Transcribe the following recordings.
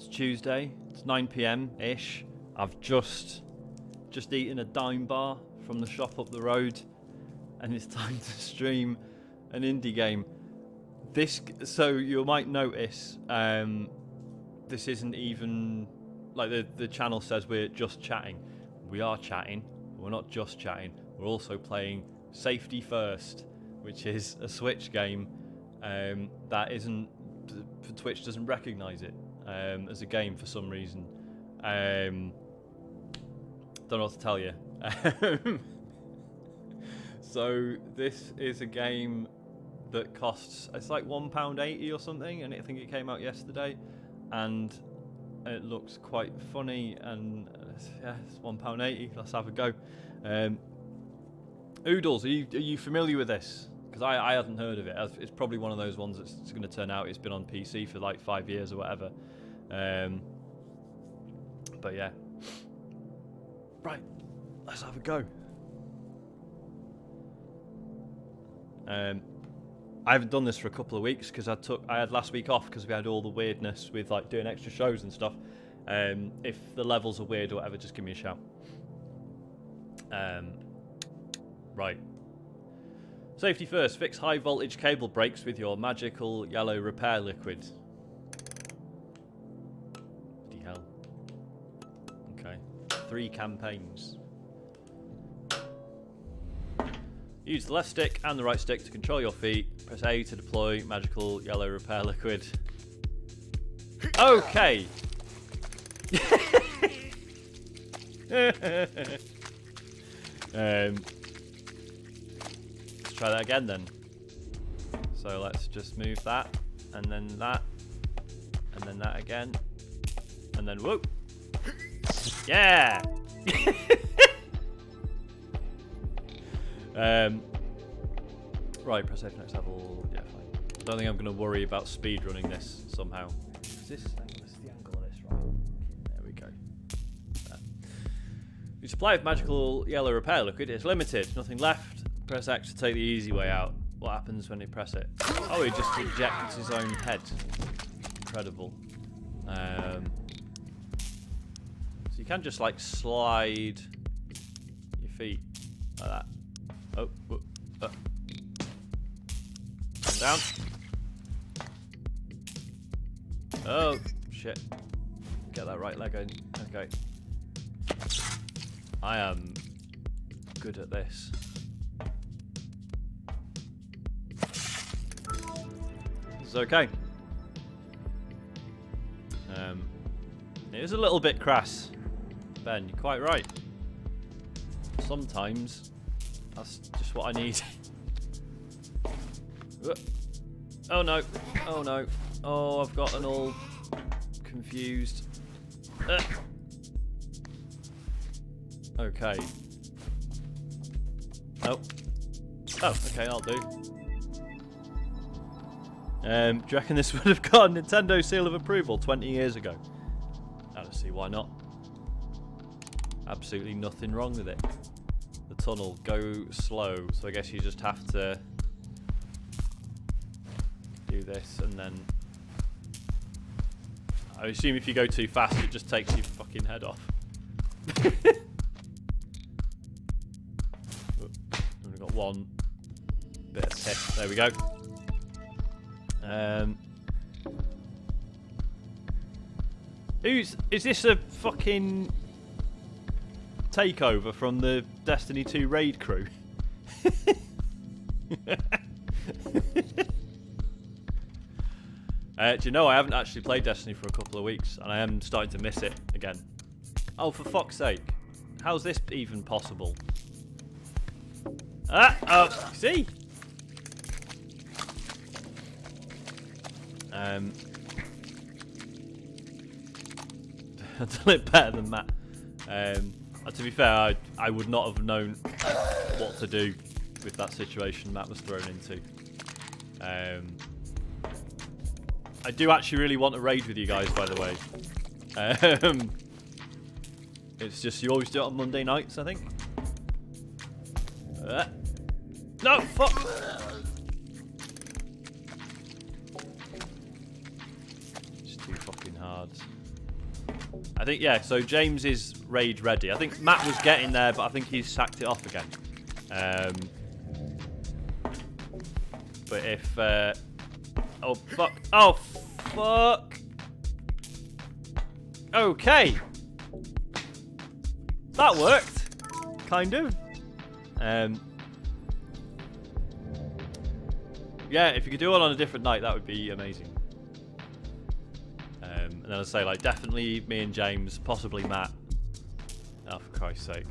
Tuesday. It's 9 PM ish. I've just eaten a dime bar from the shop up the road, and it's time to stream an indie game. So you might notice, this isn't even like the channel says we're just chatting. We are chatting. We're not just chatting. We're also playing Safety First, which is a Switch game that isn't. Twitch doesn't recognise it as a game for some reason. Don't know what to tell you. So this is a game that costs, it's like £1.80 or something, and I think it came out yesterday, and it looks quite funny, and yeah, it's £1.80. Let's have a go. Oodles, are you familiar with this? Because I hadn't heard of it. It's probably one of those ones that's going to turn out it's been on PC for like 5 years or whatever. But yeah. Right, let's have a go. I haven't done this for a couple of weeks because I had last week off because we had all the weirdness with like doing extra shows and stuff. If the levels are weird or whatever, just give me a shout. Right. Safety first. Fix high voltage cable breaks with your magical yellow repair liquid. Bloody hell. Okay. 3 campaigns. Use the left stick and the right stick to control your feet. Press A to deploy magical yellow repair liquid. Okay. Let's try that again then. So let's just move that, and then that, and then that again, and then whoop. Yeah. Right, press A for next level. Yeah, fine. I don't think I'm going to worry about speed running this somehow. Is this the angle of this, right? There we go. There. Your supply of magical yellow repair liquid is limited. Nothing left. Press X to take the easy way out. What happens when you press it? Oh, he just ejects his own head. Incredible. So you can just like slide your feet like that. Oh, whoop, up. Down. Oh, shit. Get that right leg in. Okay. I am good at this. This is okay. It is a little bit crass, Ben. You're quite right. Sometimes that's just what I need. Oh no! Oh no! Oh, I've gotten all confused. Okay. Nope. Oh, okay, I'll do. Do you reckon this would have got a Nintendo seal of approval 20 years ago? I don't see why not. Absolutely nothing wrong with it. The tunnel, go slow, so I guess you just have to do this and then I assume if you go too fast it just takes your fucking head off. We've got one bit of tip. There we go. Is this a fucking takeover from the Destiny 2 raid crew? Do you know, I haven't actually played Destiny for a couple of weeks, and I am starting to miss it again. Oh, for fuck's sake. How's this even possible? Oh, see? I've done it better than Matt. To be fair, I would not have known what to do with that situation Matt was thrown into. I do actually really want to raid with you guys, by the way. It's just you always do it on Monday nights, I think. No, fuck! It's too fucking hard. I think, yeah, so James is raid ready. I think Matt was getting there, but I think he's sacked it off again. But if... oh, fuck. Oh, fuck. Okay. That worked. Kind of. Yeah, if you could do it on a different night, that would be amazing. And then I'd say, like, definitely me and James, possibly Matt. Oh, for Christ's sake.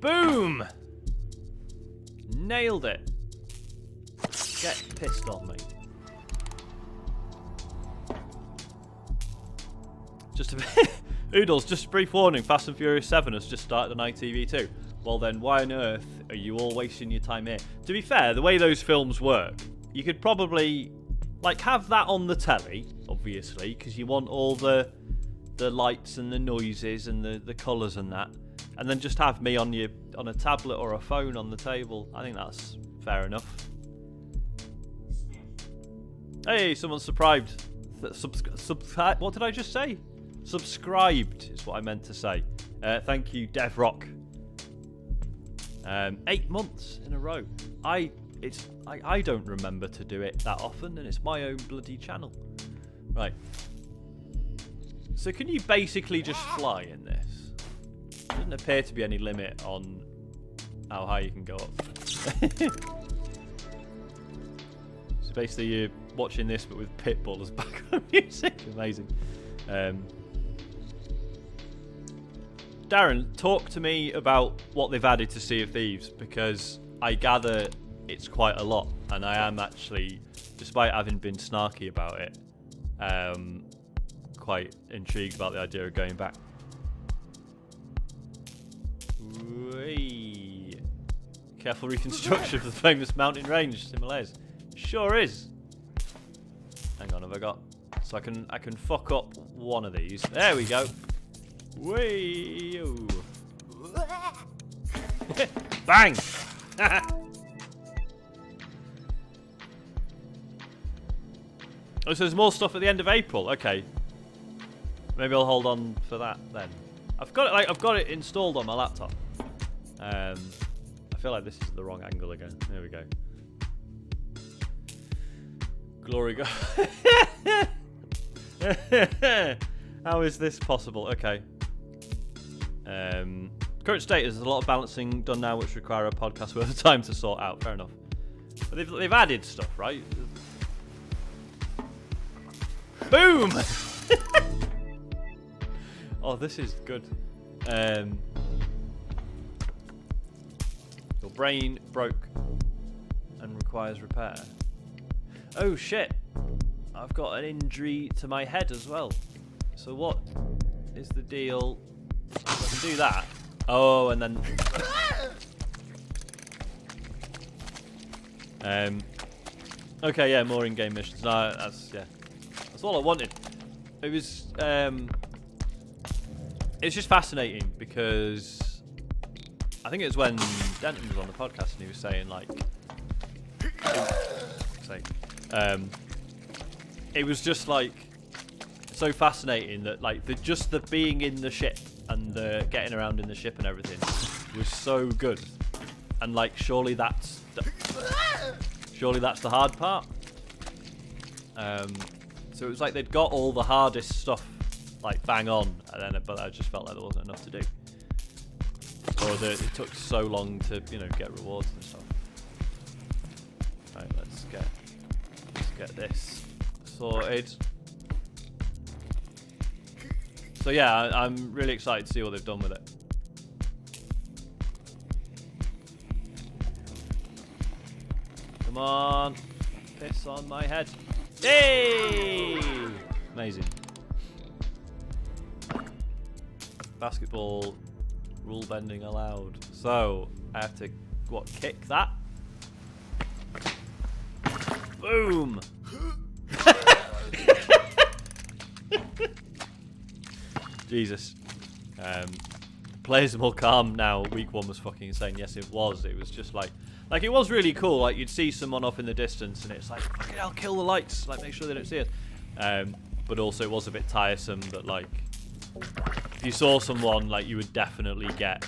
Boom! Nailed it. Get pissed on me. Just a bit. Oodles, just a brief warning. Fast and Furious 7 has just started on ITV2. Well then, why on earth are you all wasting your time here? To be fair, the way those films work, you could probably, like, have that on the telly, obviously, because you want all the lights and the noises and the colours and that, and then just have me on a tablet or a phone on the table. I think that's fair enough. Hey, someone subscribed. What did I just say? Subscribed is what I meant to say. Thank you, DevRock. 8 months in a row. I don't remember to do it that often, and it's my own bloody channel. Right. So can you basically just fly in this? There doesn't appear to be any limit on how high you can go up. So basically you're watching this but with Pitbull as background music. Amazing. Darren, talk to me about what they've added to Sea of Thieves, because I gather it's quite a lot, and I am actually, despite having been snarky about it, quite intrigued about the idea of going back. Whee. Careful reconstruction of the famous mountain range, Himalayas. Sure is. Hang on, have I got? So I can fuck up one of these. There we go. Whee! Bang! Oh, so there's more stuff at the end of April. Okay. Maybe I'll hold on for that then. I've got it installed on my laptop. I feel like this is the wrong angle again. There we go. Glory God. How is this possible? Okay. Current state is there's a lot of balancing done now which require a podcast worth of time to sort out. Fair enough. But they've added stuff, right? Boom! Oh, this is good. Your brain broke and requires repair. Oh shit! I've got an injury to my head as well. So what is the deal? I can do that. Oh, and then... okay, yeah, more in-game missions. No, that's all I wanted. It was... it's just fascinating because I think it was when Denton was on the podcast and he was saying, like... it was just, like, so fascinating that, like, just the being in the ship and the getting around in the ship and everything was so good. And, like, surely that's the hard part. So it was like they'd got all the hardest stuff, like, bang on, and then, but I just felt like there wasn't enough to do. Or that it took so long to, you know, get rewards and stuff. Right, let's get this sorted. So yeah, I'm really excited to see what they've done with it. Come on, piss on my head. Hey! Amazing. Basketball rule bending allowed. So I have to kick that. Boom! Jesus. players are more calm now. Week 1 was fucking insane. Yes, it was. It was just like it was really cool. Like, you'd see someone off in the distance, and it's like, fucking hell, kill the lights. Like, make sure they don't see us. But also, it was a bit tiresome that, like, if you saw someone, like, you would definitely get,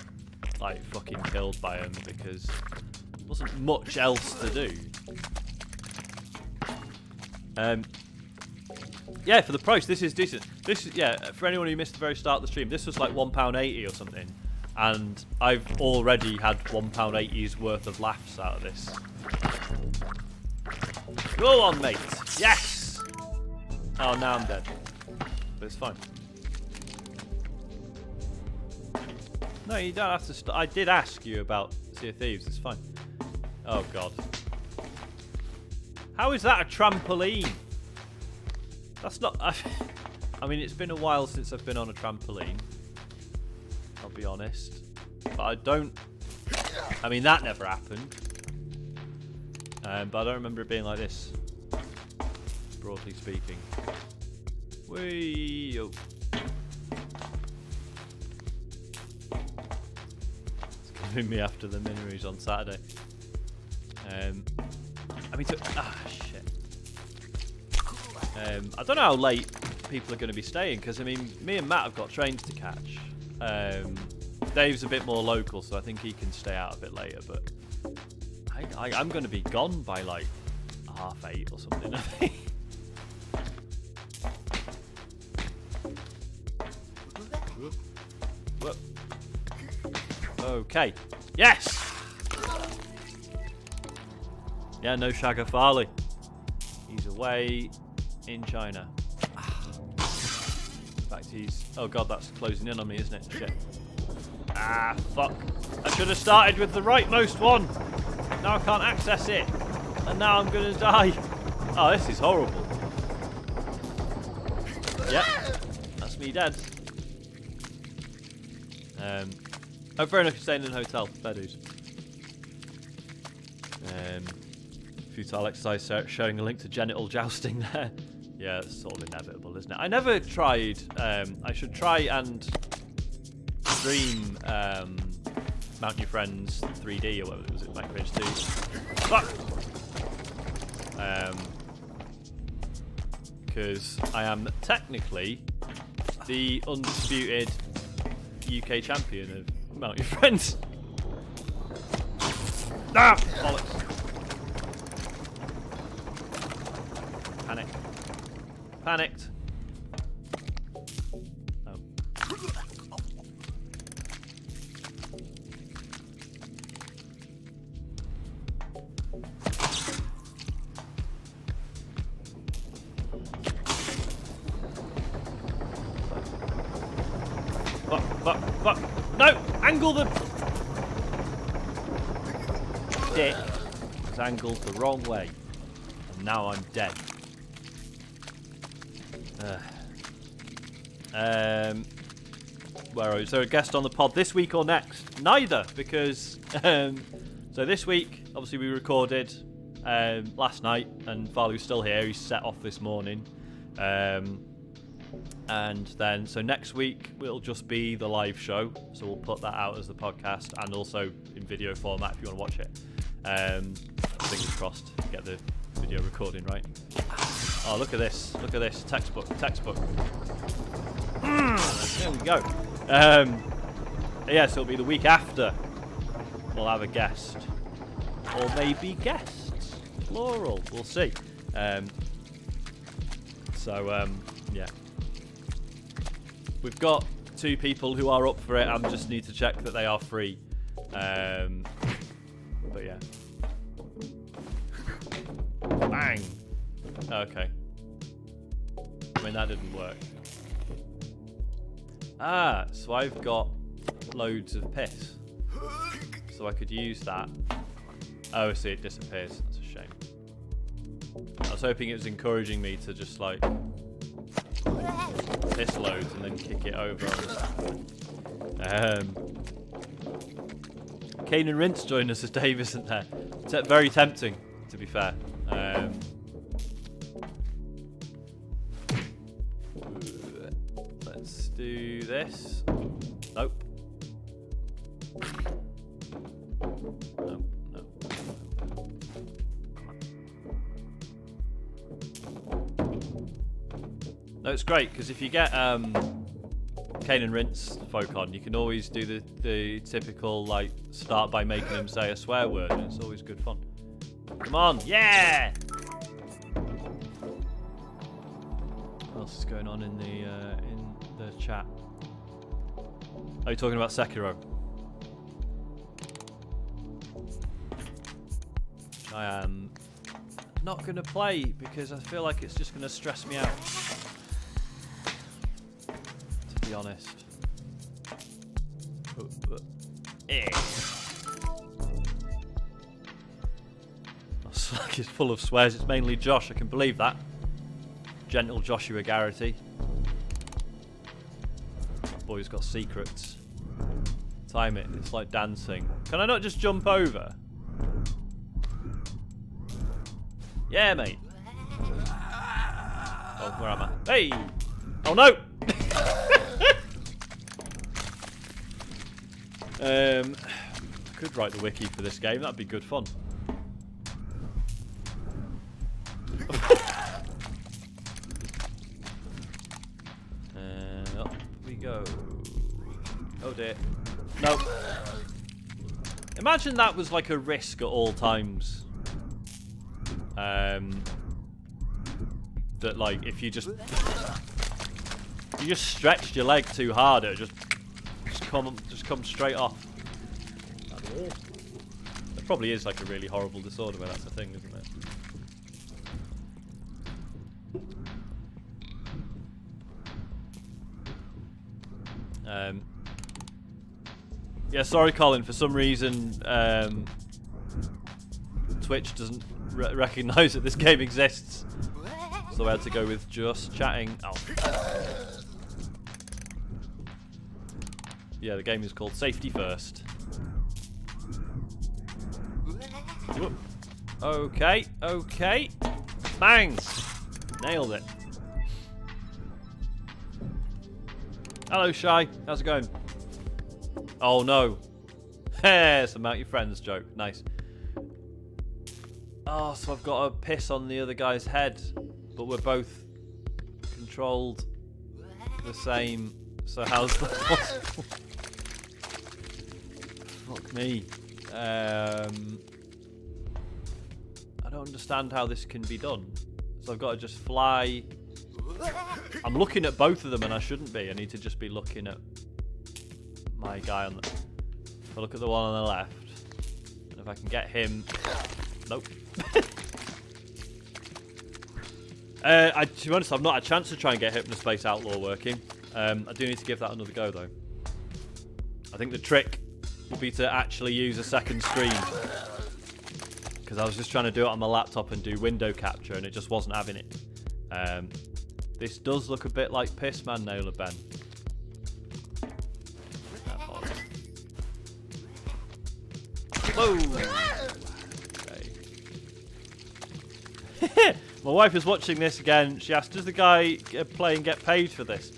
like, fucking killed by them because there wasn't much else to do. Yeah, for the price, this is decent. This is, yeah, for anyone who missed the very start of the stream, this was like £1.80 or something. And I've already had £1.80's worth of laughs out of this. Go on, mate. Yes! Oh, now I'm dead. But it's fine. No, you don't have to I did ask you about Sea of Thieves. It's fine. Oh, God. How is that a trampoline? That's not... I mean, it's been a while since I've been on a trampoline. I'll be honest. But I don't... I mean, that never happened. But I don't remember it being like this. Broadly speaking. Whee! Oh. It's coming me after the minimies on Saturday. I mean, shit. I don't know how late people are going to be staying, because, I mean, me and Matt have got trains to catch. Dave's a bit more local, so I think he can stay out a bit later, but I'm going to be gone by, like, 8:30 or something, I think. Whoop. Okay. Yes! Yeah, no Shagger Farley. He's away in China. In fact, he's... Oh, God, that's closing in on me, isn't it? Shit. Ah, fuck. I should have started with the rightmost one. Now I can't access it. And now I'm going to die. Oh, this is horrible. Yep. That's me dead. Oh, fair enough, you're staying in a hotel. Fair dues. Futile exercise showing a link to genital jousting there. Yeah, it's sort of inevitable, isn't it? I never tried. I should try and stream Mount Your Friends 3D or whatever. Was it Minecraft 2? Fuck! Because I am technically the undisputed UK champion of Mount Your Friends. Ah! Bollocks. Panic. Panicked. Oh. Fuck. No! Angle the... Dick was angled the wrong way. And now I'm dead. Where is there a guest on the pod this week or next? Neither, because so this week, obviously we recorded last night, and Farley's still here. He's set off this morning, and then so next week will just be the live show. So we'll put that out as the podcast and also in video format if you want to watch it. Fingers crossed, get the video recording right. Oh, look at this. Look at this. Textbook. There we go. Yeah, so it'll be the week after. We'll have a guest. Or maybe guests. Plural. We'll see. Yeah. We've got 2 people who are up for it. I just need to check that they are free. But yeah. Bang! Okay. I mean, that didn't work. Ah, so I've got loads of piss. So I could use that. Oh, see, it disappears. That's a shame. I was hoping it was encouraging me to just, like, piss loads and then kick it over. Kane and Rince join us as Dave isn't there. It's very tempting, to be fair. Let's do this. Nope. No, it's great, because if you get Cane and Rinse folk on, you can always do the typical, like, start by making them say a swear word, and it's always good fun. Come on, yeah! What else is going on in the chat? Are you talking about Sekiro? I am not going to play because I feel like it's just going to stress me out. To be honest. Slack is full of swears. It's mainly Josh. I can believe that. Gentle Joshua Garrity. That boy's got secrets. Time it. It's like dancing. Can I not just jump over? Yeah, mate. Oh, where am I? Hey! Oh, no! I could write the wiki for this game. That'd be good fun. Up we go. Oh, dear. No. Imagine that was like a risk at all times. That like if you just stretched your leg too hard, it would just come straight off. There probably is like a really horrible disorder where that's a thing, isn't it? Yeah, sorry, Colin. For some reason, Twitch doesn't recognise that this game exists, so I had to go with just chatting. Oh. Yeah, the game is called Safety First. Whoop. Okay, okay. Bang! Nailed it. Hello, Shy. How's it going? Oh, no. Hey, some out your friends joke. Nice. Oh, so I've got to piss on the other guy's head, but we're both controlled the same. So how's that possible? Fuck me. I don't understand how this can be done. So I've got to just fly. I'm looking at both of them and I shouldn't be. I need to just be looking at my guy on the... If I look at the one on the left, and if I can get him... Nope. To be honest, I've not had a chance to try and get Hypnospace Outlaw working. I do need to give that another go, though. I think the trick would be to actually use a second screen. Because I was just trying to do it on my laptop and do window capture, and it just wasn't having it. This does look a bit like piss, man, Naylor Ben. Whoa! Okay. My wife is watching this again. She asked, does the guy play and get paid for this?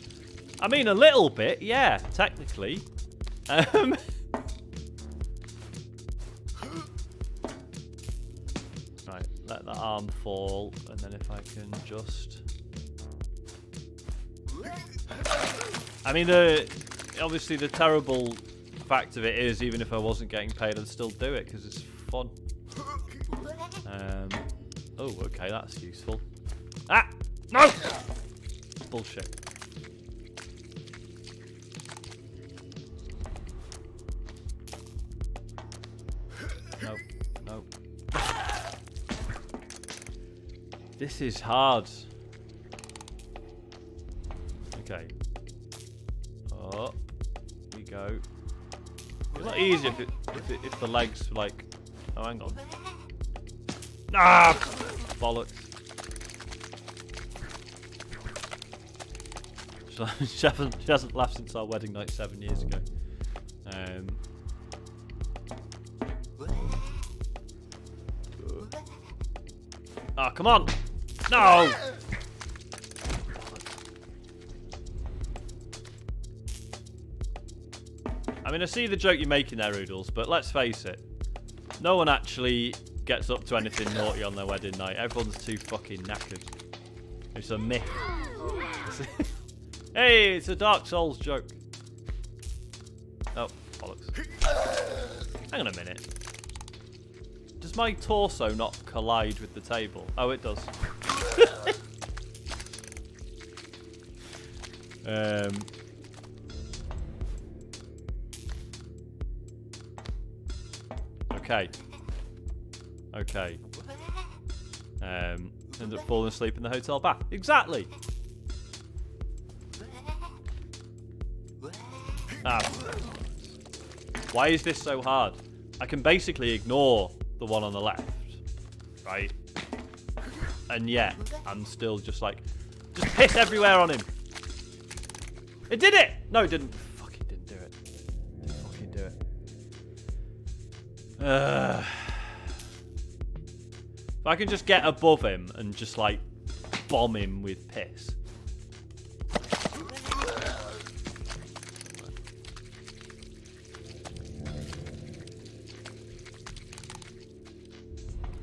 I mean, a little bit, yeah, technically. Right, let that arm fall, and then if I can just... I mean, obviously the terrible fact of it is, even if I wasn't getting paid, I'd still do it, because it's fun. Oh, okay, that's useful. Ah! No! Bullshit. Nope. Nope. This is hard. Okay. Up we go. It's not easy if the legs like... Oh, hang on. Ah! Bollocks. She hasn't laughed since our wedding night 7 years ago. Ah, come on! No! I mean, I see the joke you're making there, Oodles, but let's face it. No one actually gets up to anything naughty on their wedding night. Everyone's too fucking knackered. It's a myth. Hey, it's a Dark Souls joke. Oh, bollocks. Hang on a minute. Does my torso not collide with the table? Oh, it does. Okay. Okay. End up falling asleep in the hotel bath. Exactly. Ah. Why is this so hard? I can basically ignore the one on the left, right? And yet, I'm still just like, just piss everywhere on him. It did it! No, it didn't. Fuck, it didn't do it. It didn't fucking do it. If I can just get above him and just like bomb him with piss.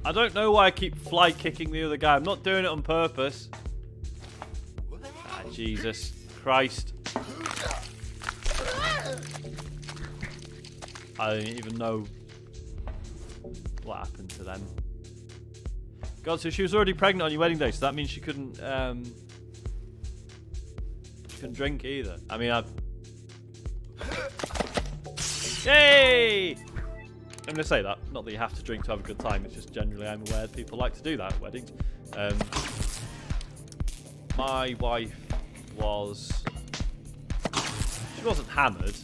I don't know why I keep fly kicking the other guy. I'm not doing it on purpose. Ah, Jesus Christ. I don't even know what happened to them. God, so she was already pregnant on your wedding day, so that means she couldn't drink either. I mean, Yay! I'm going to say that. Not that you have to drink to have a good time. It's just generally I'm aware that people like to do that at weddings. My wife was... She wasn't hammered.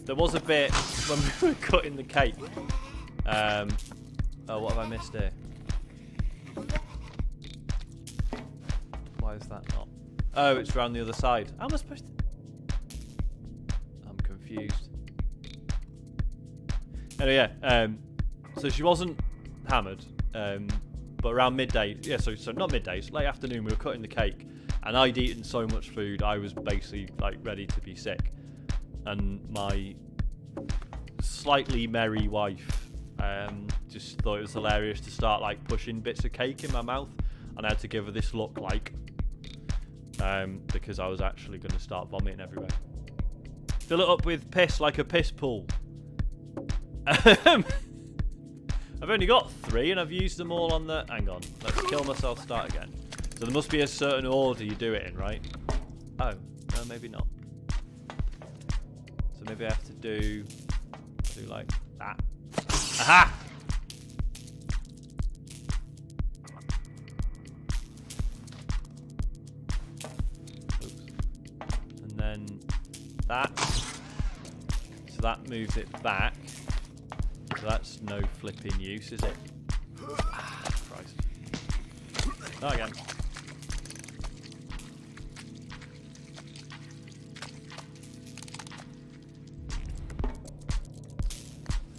There was a bit when we were cutting the cake. Oh, what have I missed here? Why is that not? Oh, it's around the other side. How am I supposed to... I'm confused. Anyway, yeah. So she wasn't hammered, but around midday. Yeah, so not midday. It's late afternoon. We were cutting the cake, and I'd eaten so much food. I was basically like ready to be sick, and my slightly merry wife just thought it was hilarious to start like pushing bits of cake in my mouth, and I had to give her this look like because I was actually going to start vomiting everywhere. Fill it up with piss like a piss pool. I've only got 3 and I've used them all on the... Hang on, let's kill myself, start again. So there must be a certain order you do it in, right? Oh, no, maybe not. So maybe I have to do like that. Aha! Oops. And then that. So that moves it back. So that's no flipping use, is it? Ah, Christ. Not again.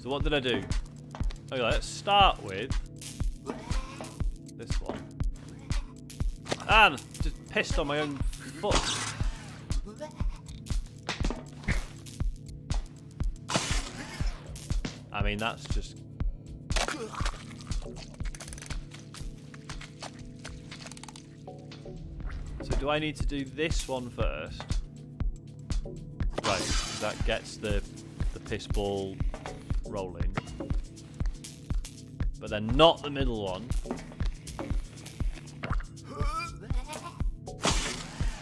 So what did I do? Okay, let's start with this one. And just pissed on my own foot. I mean, that's just... So do I need to do this one first? Right, that gets the piss ball rolling. But then not the middle one.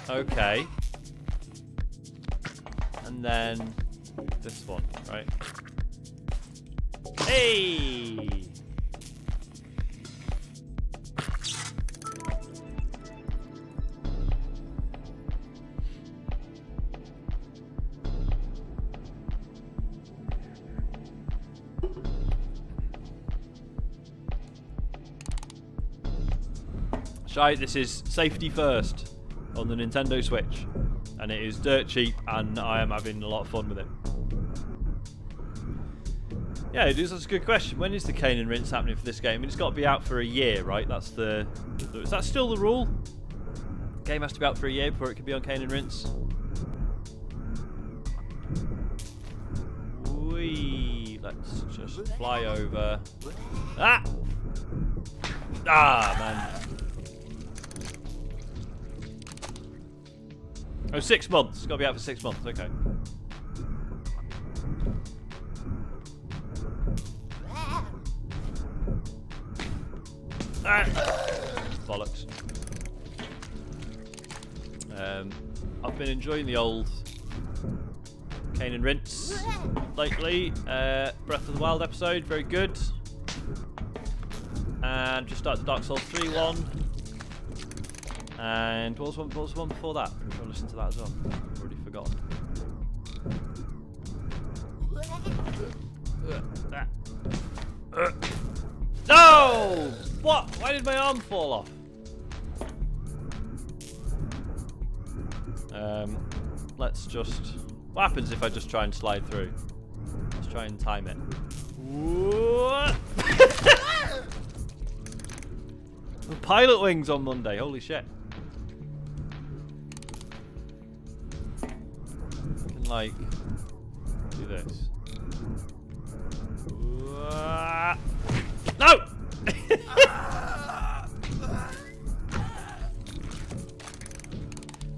Okay. And then this one, right? Hey! Shite, this is safety first on the Nintendo Switch, and it is dirt cheap, and I am having a lot of fun with it. Yeah, it is. That's a good question. When is the cane and rinse happening for this game? I mean, it's got to be out for a year, right? Is that still the rule? The game has to be out for a year before it can be on cane and rinse. Whee! Let's just fly over. Ah! Ah, man. Oh, 6 months. It's got to be out for 6 months. Okay. Bollocks. I've been enjoying the old Cane and Rinse lately. Breath of the Wild episode, very good. And just started the Dark Souls 3 one. And what was the one before that? I'm sure I listened to that as well. I've already forgotten. No! What? Why did my arm fall off? Let's just... What happens if I just try and slide through? Let's try and time it. What? The pilot wings on Monday, holy shit. I can like do this. No!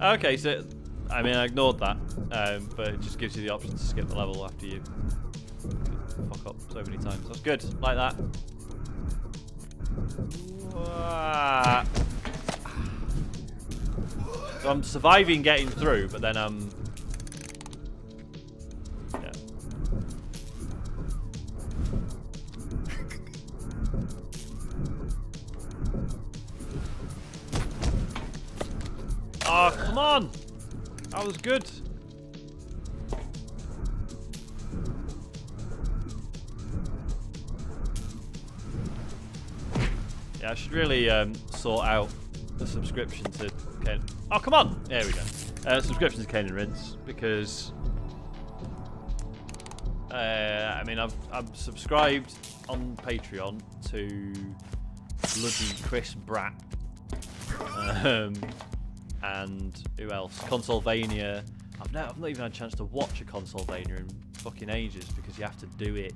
Okay, so I mean I ignored that, but it just gives you the option to skip the level after you fuck up so many times. That's good, like that. So I'm surviving getting through, but then yeah. Oh, come on! That was good. Yeah, I should really sort out the subscription to Cane. Oh, come on! There we go. Subscription to Cane and Rinse, because I mean I'm subscribed on Patreon to bloody Chris Bratt, and who else? Consolvania. I've not even had a chance to watch a Consolvania in fucking ages because you have to do it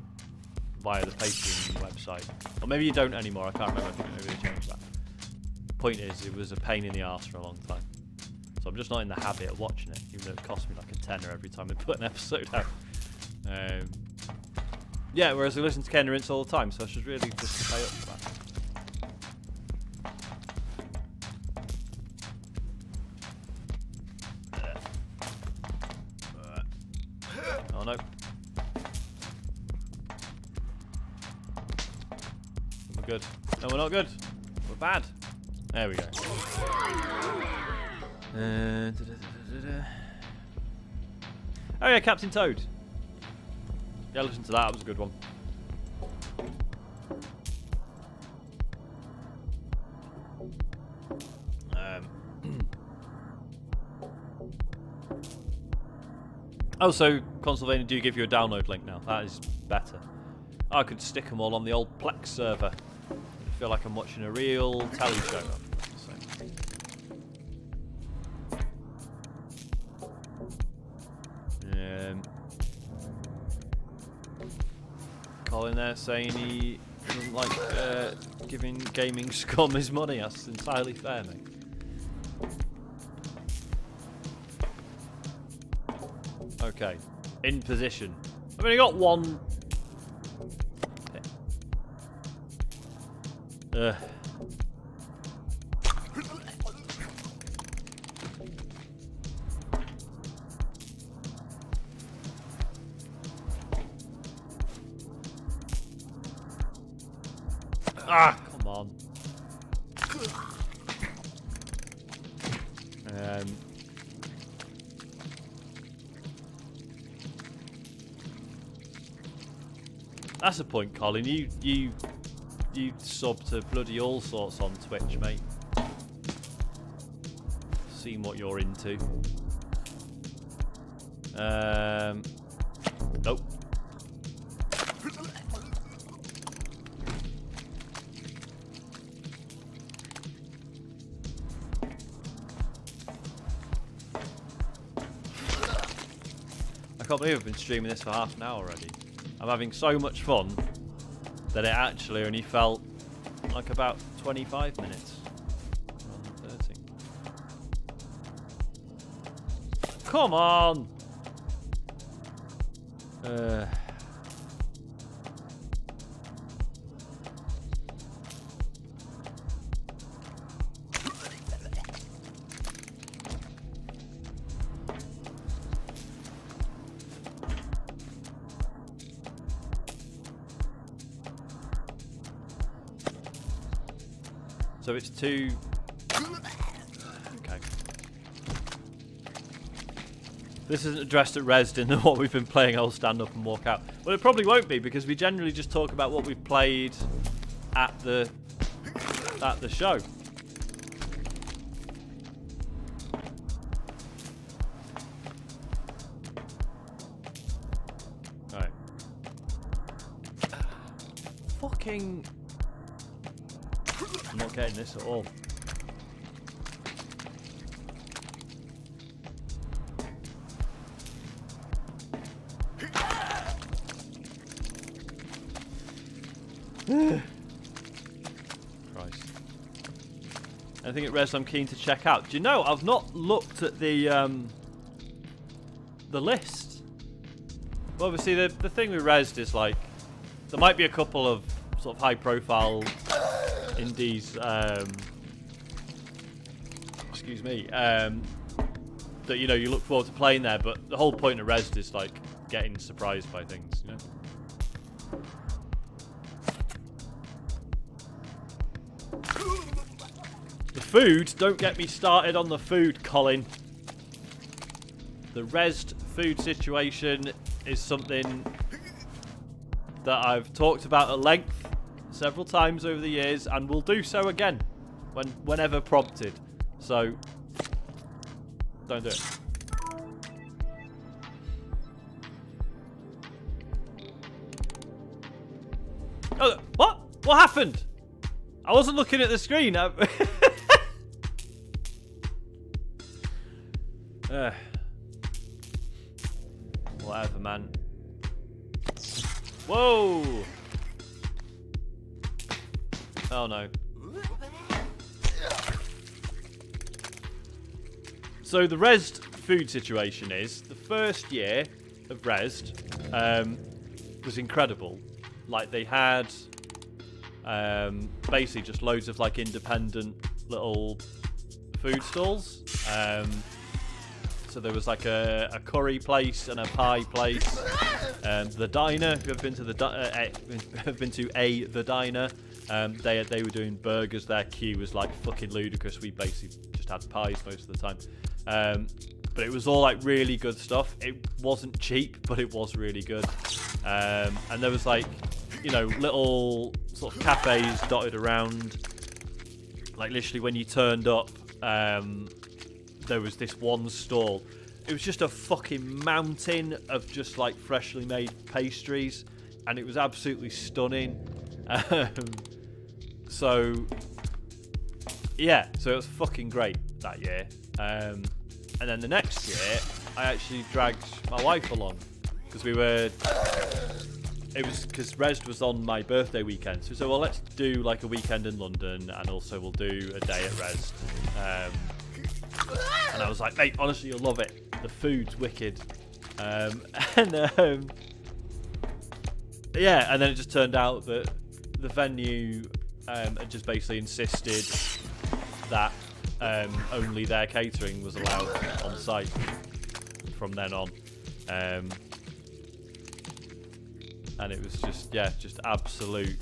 via the Patreon website. Or maybe you don't anymore, I can't remember. I think maybe they changed that. Point is, it was a pain in the arse for a long time. So I'm just not in the habit of watching it, even though it costs me like a tenner every time they put an episode out. Yeah, whereas I listen to Ken and Rinse all the time, so I should really just pay up for that. Oh no. We're good. No, we're not good. We're bad. There we go. Oh yeah, Captain Toad. Yeah, listen to that. That was a good one. Oh, so Consolvania do give you a download link now. That is better. I could stick them all on the old Plex server. I feel like I'm watching a real telly show. Colin there saying he doesn't like giving gaming scum his money. That's entirely fair, mate. Okay, in position. I've only got one. Ah, come on. That's a point, Colin. You sub to bloody all sorts on Twitch, mate. Seen what you're into. Nope. I can't believe I've been streaming this for half an hour already. I'm having so much fun that it actually only felt like about 25 minutes. 30. Come on! So it's 2... Okay. This isn't addressed at Resd in what we've been playing. I'll stand up and walk out. Well, it probably won't be, because we generally just talk about what we've played at the show. Right. Fucking... I'm not getting this at all. Christ. Anything at Res I'm keen to check out. Do you know, I've not looked at the list. Well, obviously the thing with Res is like, there might be a couple of sort of high profile indies, excuse me, that, you know, you look forward to playing there, but the whole point of Res is like getting surprised by things, you know. The food, don't get me started on the food, Colin. The Resd food situation is something that I've talked about at length several times over the years, and will do so again whenever prompted. So don't do it. Oh, what? What happened? I wasn't looking at the screen. Whatever, man. Whoa! Oh no. So the Resd food situation is, the first year of Resd was incredible. Like, they had basically just loads of like independent little food stalls. So there was like a curry place and a pie place. The diner, if you've been to the the diner, they were doing burgers. Their queue was like fucking ludicrous. We basically just had pies most of the time. But it was all like really good stuff. It wasn't cheap, but it was really good. And there was like, you know, little sort of cafes dotted around. Like literally when you turned up, there was this one stall. It was just a fucking mountain of just like freshly made pastries, and it was absolutely stunning. So yeah, so it was fucking great that year. And then the next year, I actually dragged my wife along because we were. It was because Resd was on my birthday weekend, so we said, well, let's do like a weekend in London, and also we'll do a day at Resd. And I was like, mate, honestly, you'll love it. The food's wicked. Yeah, and then it just turned out that the venue had just basically insisted that only their catering was allowed on site from then on. And it was just, yeah, just the absolute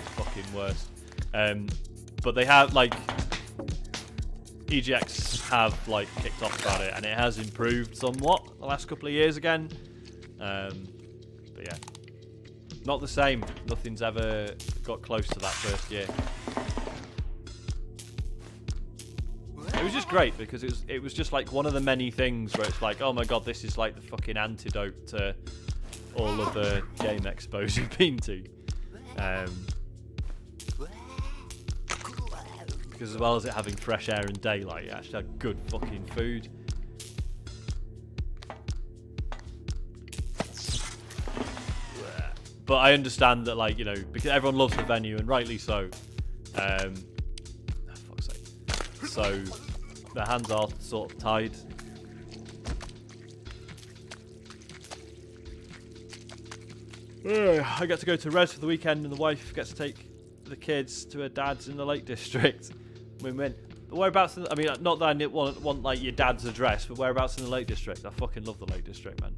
fucking worst. But they have, like, EGX have, like, kicked off about it, and it has improved somewhat the last couple of years again. But yeah, not the same. Nothing's ever got close to that first year. It was just great because it was just like one of the many things where it's like, oh my god, this is like the fucking antidote to all of the game expos you've been to. Because as well as it having fresh air and daylight, it actually had good fucking food. But I understand that, like, you know, because everyone loves the venue, and rightly so. Fuck's sake. So their hands are sort of tied I get to go to Res for the weekend, and the wife gets to take the kids to her dad's in the Lake District. Win-win. But whereabouts? I mean, not that I want like your dad's address, but whereabouts in the Lake District? I fucking love the Lake District, man.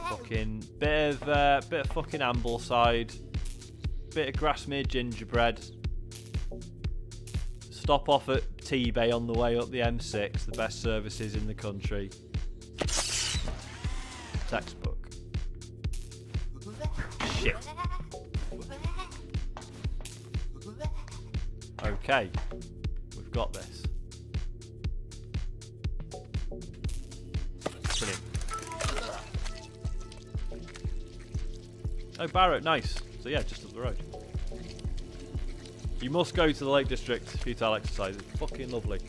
Fucking bit of fucking Ambleside, bit of Grasmere gingerbread. Stop off at T-Bay on the way up the M6, the best services in the country. Textbook. Shit. Okay, we've got this. Brilliant. Oh, Barrett, nice. So yeah, just up the road. You must go to the Lake District futile exercise. It's fucking lovely.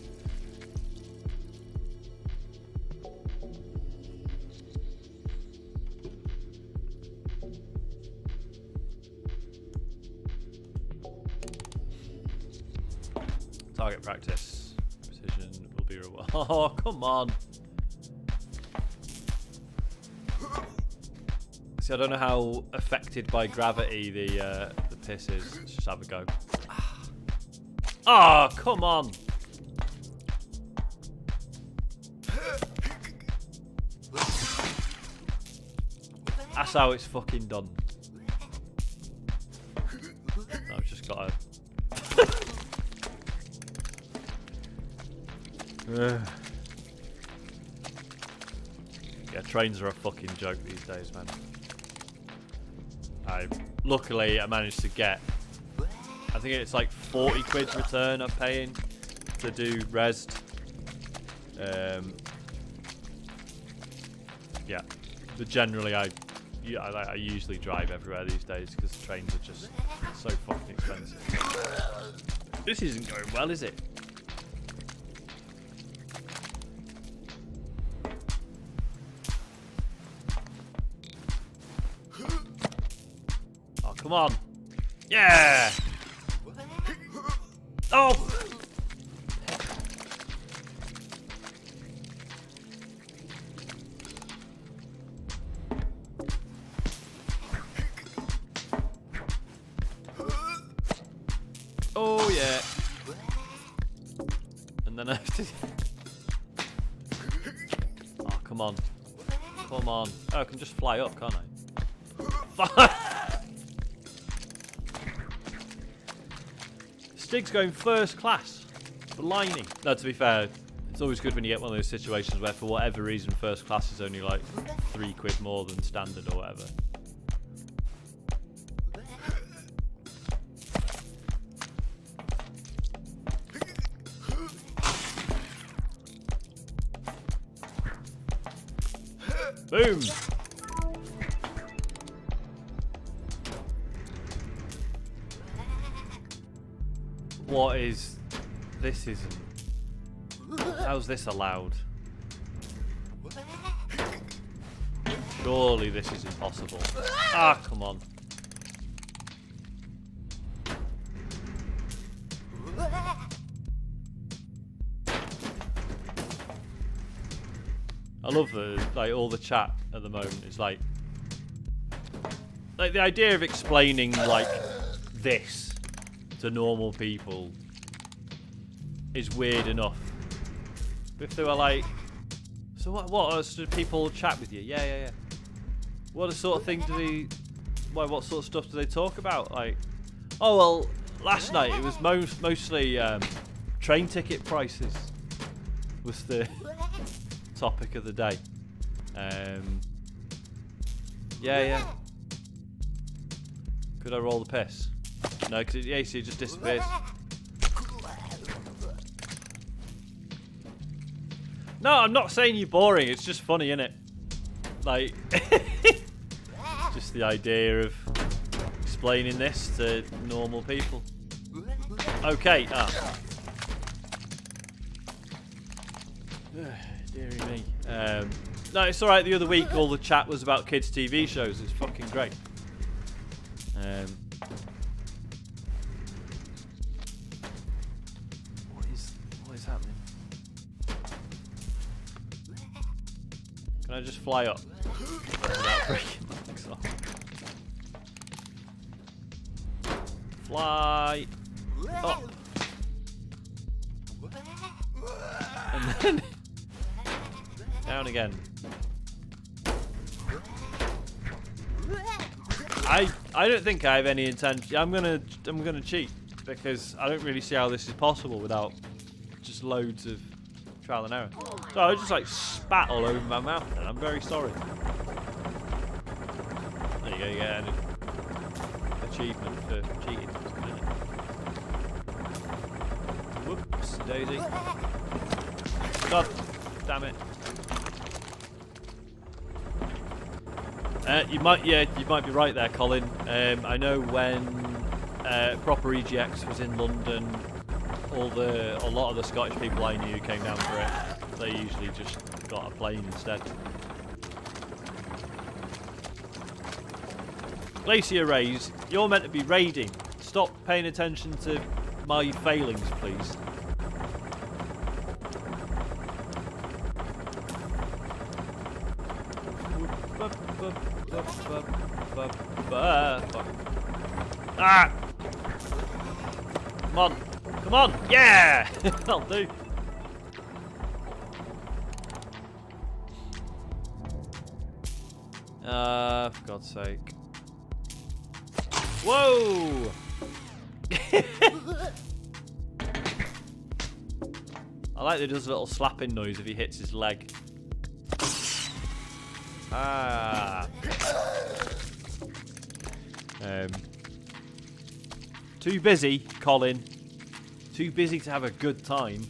Target practice. Precision will be rewarded. Oh, come on. See, I don't know how affected by gravity the piss is. Let's just have a go. Ah, oh, come on. That's how it's fucking done. I've just got to... Yeah, trains are a fucking joke these days, man. Luckily, I managed to get... I think it's like 40 quid return I'm paying to do Res. Yeah, but generally I usually drive everywhere these days because the trains are just so fucking expensive. This isn't going well, is it? Oh, come on. Yeah! Oh! Oh yeah. And then I have to... Oh, come on. Come on. Oh, I can just fly up, can't I? Stig's going first class. Blinding. No, to be fair, it's always good when you get one of those situations where for whatever reason first class is only like 3 quid more than standard or whatever. Boom! What is... This isn't... How's this allowed? Surely this is impossible. Ah, come on. I love the, like, all the chat at the moment is like the idea of explaining like this to normal people is weird enough. But if they were like, so what do people chat with you? Yeah. What sort of thing do they, what sort of stuff do they talk about? Like, oh well, last night it was mostly train ticket prices was the topic of the day. Yeah. Could I roll the piss? No, because the AC just disappears. No, I'm not saying you're boring. It's just funny, innit? Like, just the idea of explaining this to normal people. Okay. Deary me. No, it's alright. The other week, all the chat was about kids' TV shows. It's fucking great. What is happening? Can I just fly up without breaking my legs off? Fly up. And then down again. I don't think I have any intention. I'm gonna cheat because I don't really see how this is possible without just loads of trial and error. So I just like spat all over my mouth and I'm very sorry. There you go, you get an achievement for cheating. Whoops, daisy. God damn it. You might be right there, Colin. I know when proper EGX was in London, a lot of the Scottish people I knew came down for it. They usually just got a plane instead. Glacier Rays, you're meant to be raiding. Stop paying attention to my failings, please. Ah! Come on! Come on! Yeah! That'll do. For God's sake. Whoa! I like that he does a little slapping noise if he hits his leg. Ah. Too busy, Colin. Too busy to have a good time.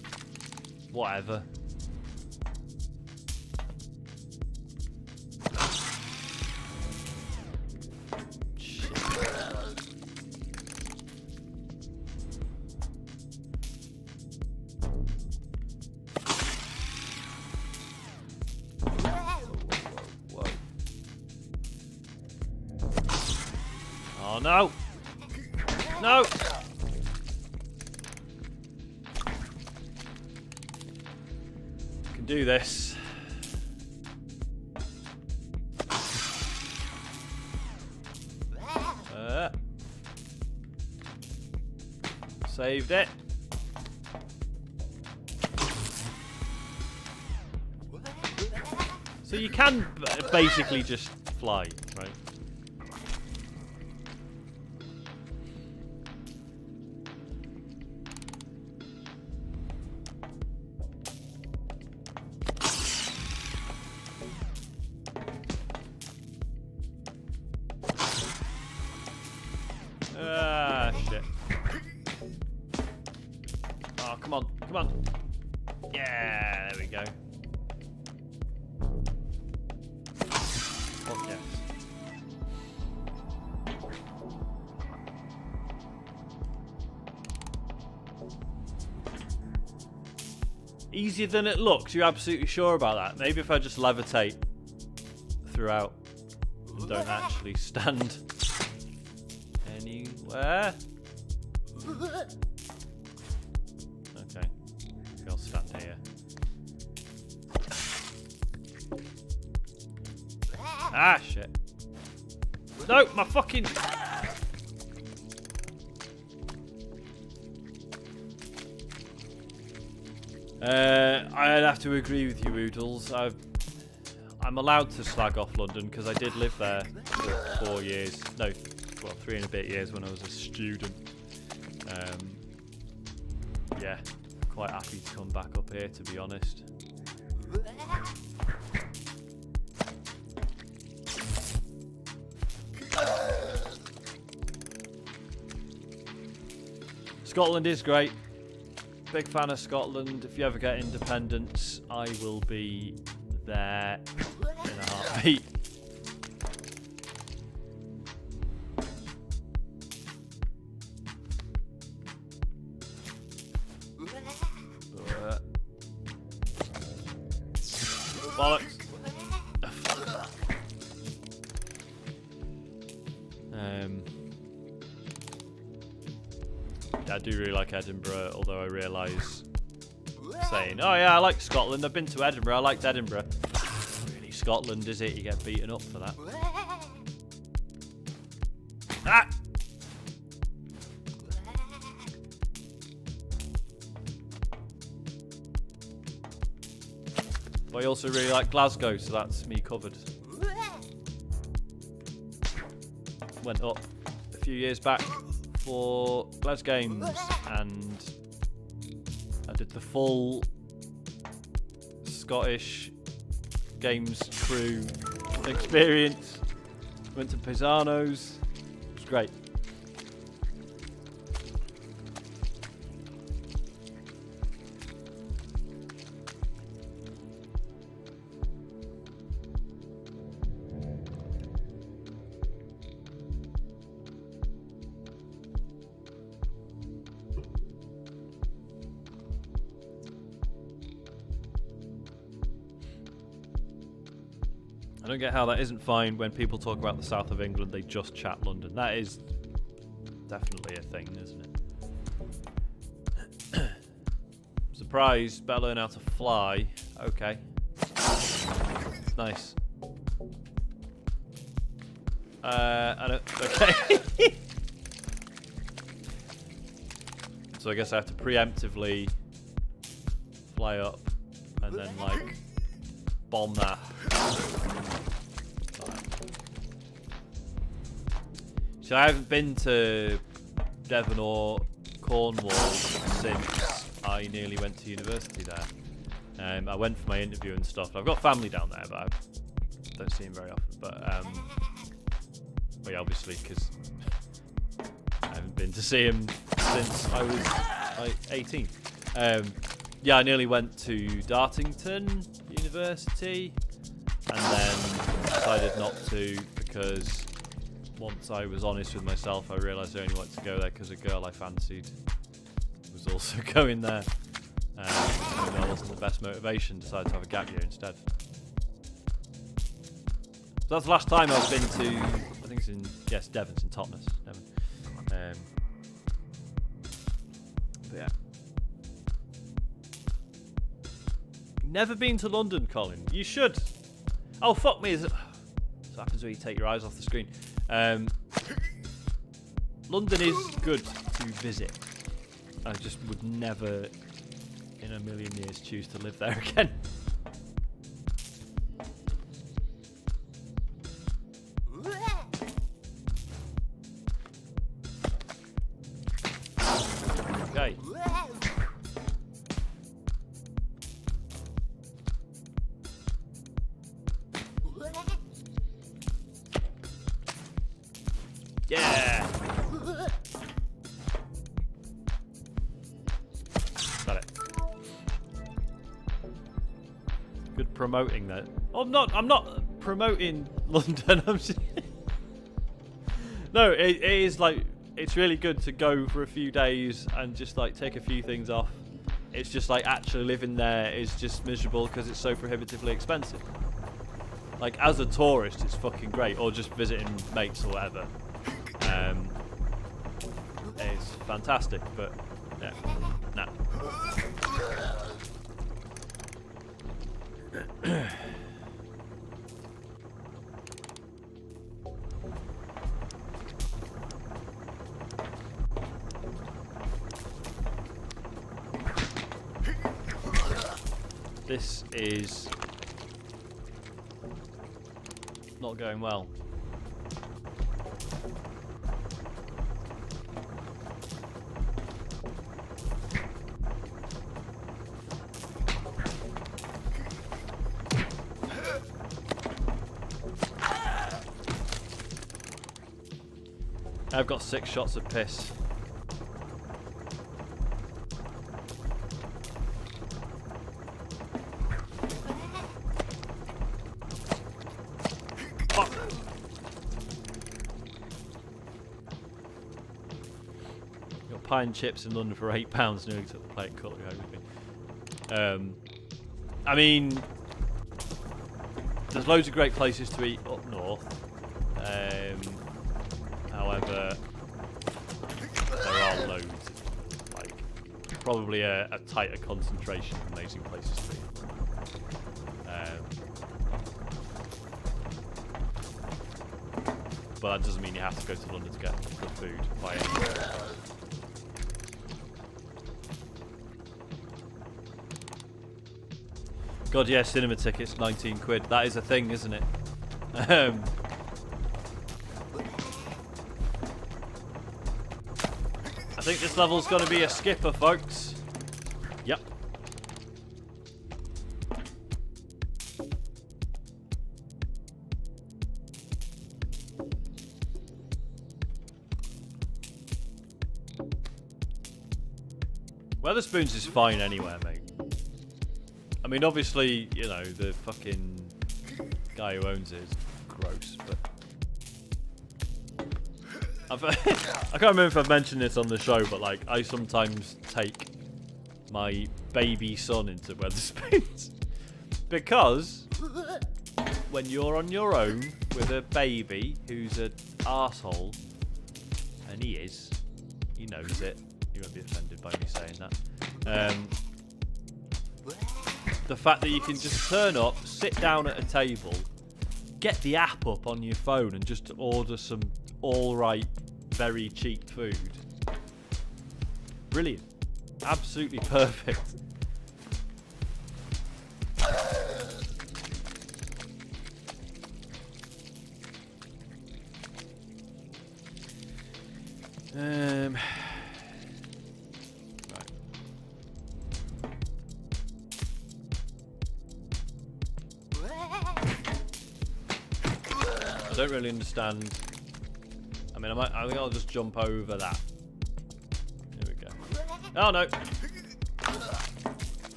Whatever. Shit. Whoa. Oh no! No! Can do this. Saved it. So you can basically just fly, right? Ah, shit. Oh, come on, come on. Yeah, there we go. Oh, yes. Easier than it looks, you're absolutely sure about that? Maybe if I just levitate throughout and don't actually stand anywhere. Okay, maybe I'll stand here. Ah, shit. No, my fucking... I'd have to agree with you, Oodles. I'm allowed to slag off London because I did live there for 4 years. No, well, 3 and a bit years when I was a student. Yeah, quite happy to come back up here, to be honest. Scotland is great. Big fan of Scotland. If you ever get independence, I will be there in a heartbeat. Bollocks. I do really like Edinburgh, although I realise saying, oh yeah, I like Scotland, I've been to Edinburgh, I liked Edinburgh. Really, Scotland, is it? You get beaten up for that. Ah! But I also really like Glasgow, so that's me covered. Went up a few years back for Glasgow Games, and I did the full Scottish Games crew experience. Went to Pisano's. It was great. I don't get how that isn't fine when people talk about the south of England, they just chat London. That is definitely a thing, isn't it? Surprise, better learn how to fly. Okay. Nice. I don't, okay. So I guess I have to preemptively fly up and then like bomb that. So I haven't been to Devon or Cornwall since I nearly went to university there. I went for my interview and stuff. I've got family down there, but I don't see them very often. But yeah, obviously, because I haven't been to see him since I was like 18. Yeah, I nearly went to Dartington University, and then decided not to because once I was honest with myself, I realised I only wanted to go there because a girl I fancied was also going there. That wasn't the best motivation. Decided to have a gap year instead. So that's the last time I've been to. I think it's in Devon, it's in Totnes, Devon. But yeah. Never been to London, Colin. You should. Oh fuck me! What happens when you take your eyes off the screen? London is good to visit. I just would never in a million years choose to live there again. Okay. Yeah. Got it. Good promoting that. Oh, I'm not promoting London. I'm just no, it is like it's really good to go for a few days and just like take a few things off. It's just like actually living there is just miserable because it's so prohibitively expensive. Like as a tourist, it's fucking great, or just visiting mates or whatever. It's fantastic, but yeah, nah. This is not going well. I've got 6 shots of piss. Fuck. Got pie and chips in London for £8. Nearly took the plate and cutlery home with me. I mean, there's loads of great places to eat up north. However, there are loads, like probably a tighter concentration of amazing places to eat. But that doesn't mean you have to go to London to get the food by any means. God, yeah, cinema tickets, 19 quid. That is a thing, isn't it? I think this level's going to be a skipper, folks. Yep. Weatherspoons is fine anywhere, mate. I mean, obviously, you know, the fucking guy who owns it is gross, but... I can't remember if I've mentioned this on the show, but, like, I sometimes take my baby son into Weatherspoons. Because when you're on your own with a baby who's an arsehole, and he is, he knows it. You won't be offended by me saying that. The fact that you can just turn up, sit down at a table, get the app up on your phone and just order some alright, very cheap food. Brilliant. Absolutely perfect. I don't really understand. I mean, I think I'll just jump over that. Here we go. Oh no! So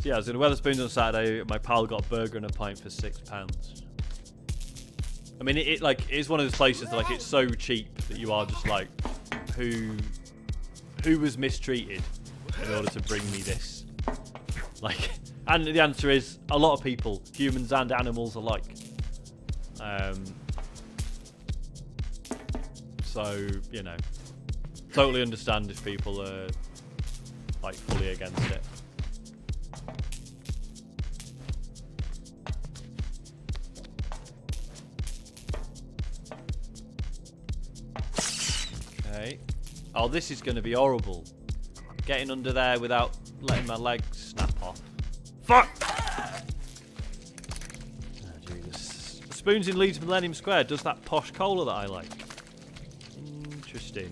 yeah, I was in Weatherspoons on Saturday. My pal got a burger and a pint for £6. I mean, it like is one of those places that, like, it's so cheap that you are just like, who was mistreated in order to bring me this? Like. And the answer is a lot of people, humans and animals alike. So, you know, totally understand if people are, like, fully against it. Okay. Oh, this is going to be horrible. Getting under there without letting my legs snap off. Fuck! Oh, Jesus. Spoons in Leeds Millennium Square does that posh cola that I like. Interesting.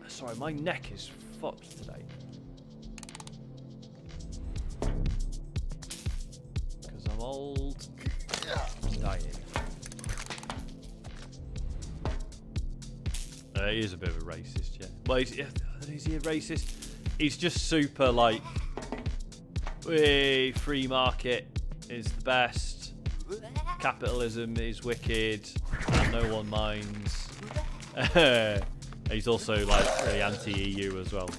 Sorry, my neck is fucked today. Because I'm old. I'm dying. He is a bit of a racist, yeah. Well, is he a racist? He's just super, like, free market is the best, capitalism is wicked, and no one minds. He's also, like, really anti-EU as well.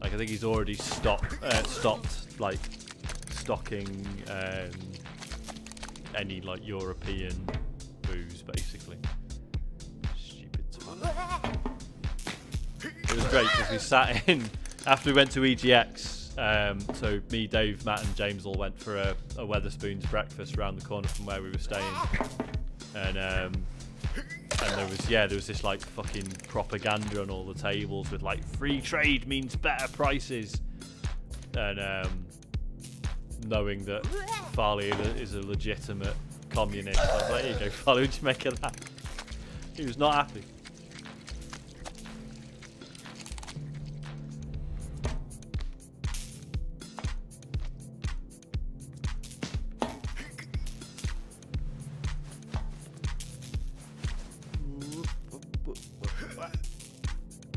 Like, I think he's already stopped, like, stocking any, like, European booze, basically. Stupid twat. It was great because we sat in after we went to EGX. So me, Dave, Matt, and James all went for a Weatherspoons breakfast around the corner from where we were staying, and there was this, like, fucking propaganda on all the tables with, like, free trade means better prices, and knowing that Farley is a legitimate communist, I was like, here you go, Farley, what'd you make of that? He was not happy.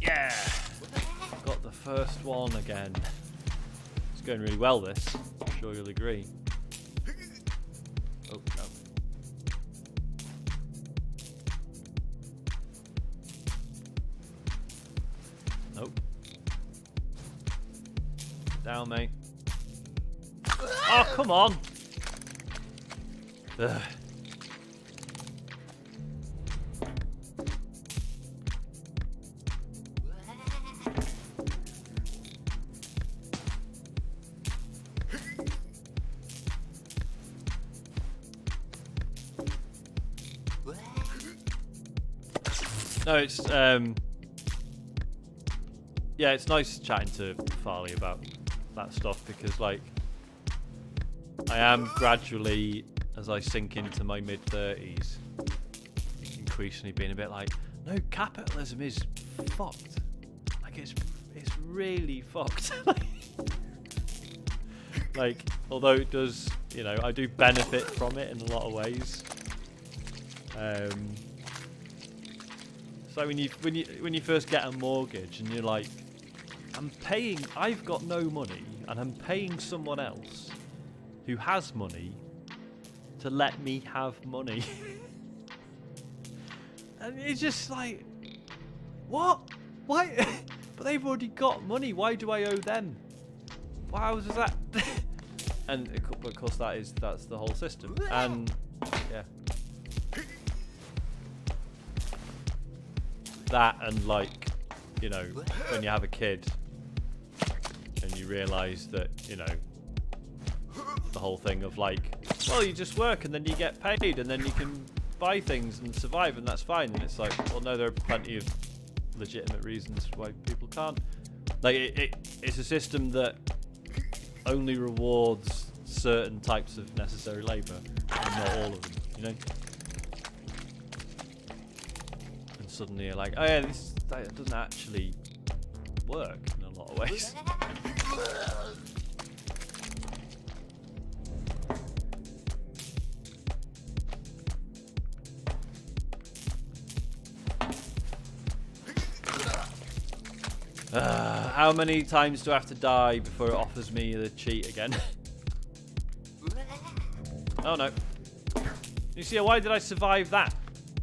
Yeah! Got the first one again. It's going really well, this. I'm sure you'll agree. Oh, no. Nope. Down, mate. Oh, come on! Ugh. No, it's yeah, it's nice chatting to Farley about that stuff because, like, I am gradually, as I sink into my mid-30s, increasingly being a bit like, no, capitalism is fucked. Like, it's really fucked. Like, although it does, you know, I do benefit from it in a lot of ways. So when you first get a mortgage and you're like, I've got no money and I'm paying someone else who has money to let me have money. And it's just like, what? Why? But they've already got money. Why do I owe them? How does that? And of course that's the whole system. And yeah, that and, like, you know, when you have a kid and you realise that, you know, the whole thing of, like, well, you just work and then you get paid and then you can buy things and survive and that's fine. And it's like, well, no, there are plenty of legitimate reasons why people can't. Like, it's a system that only rewards certain types of necessary labour and not all of them, you know? And suddenly you're like, oh yeah, that doesn't actually work in a lot of ways. How many times do I have to die before it offers me the cheat again? Oh no. You see, why did I survive that?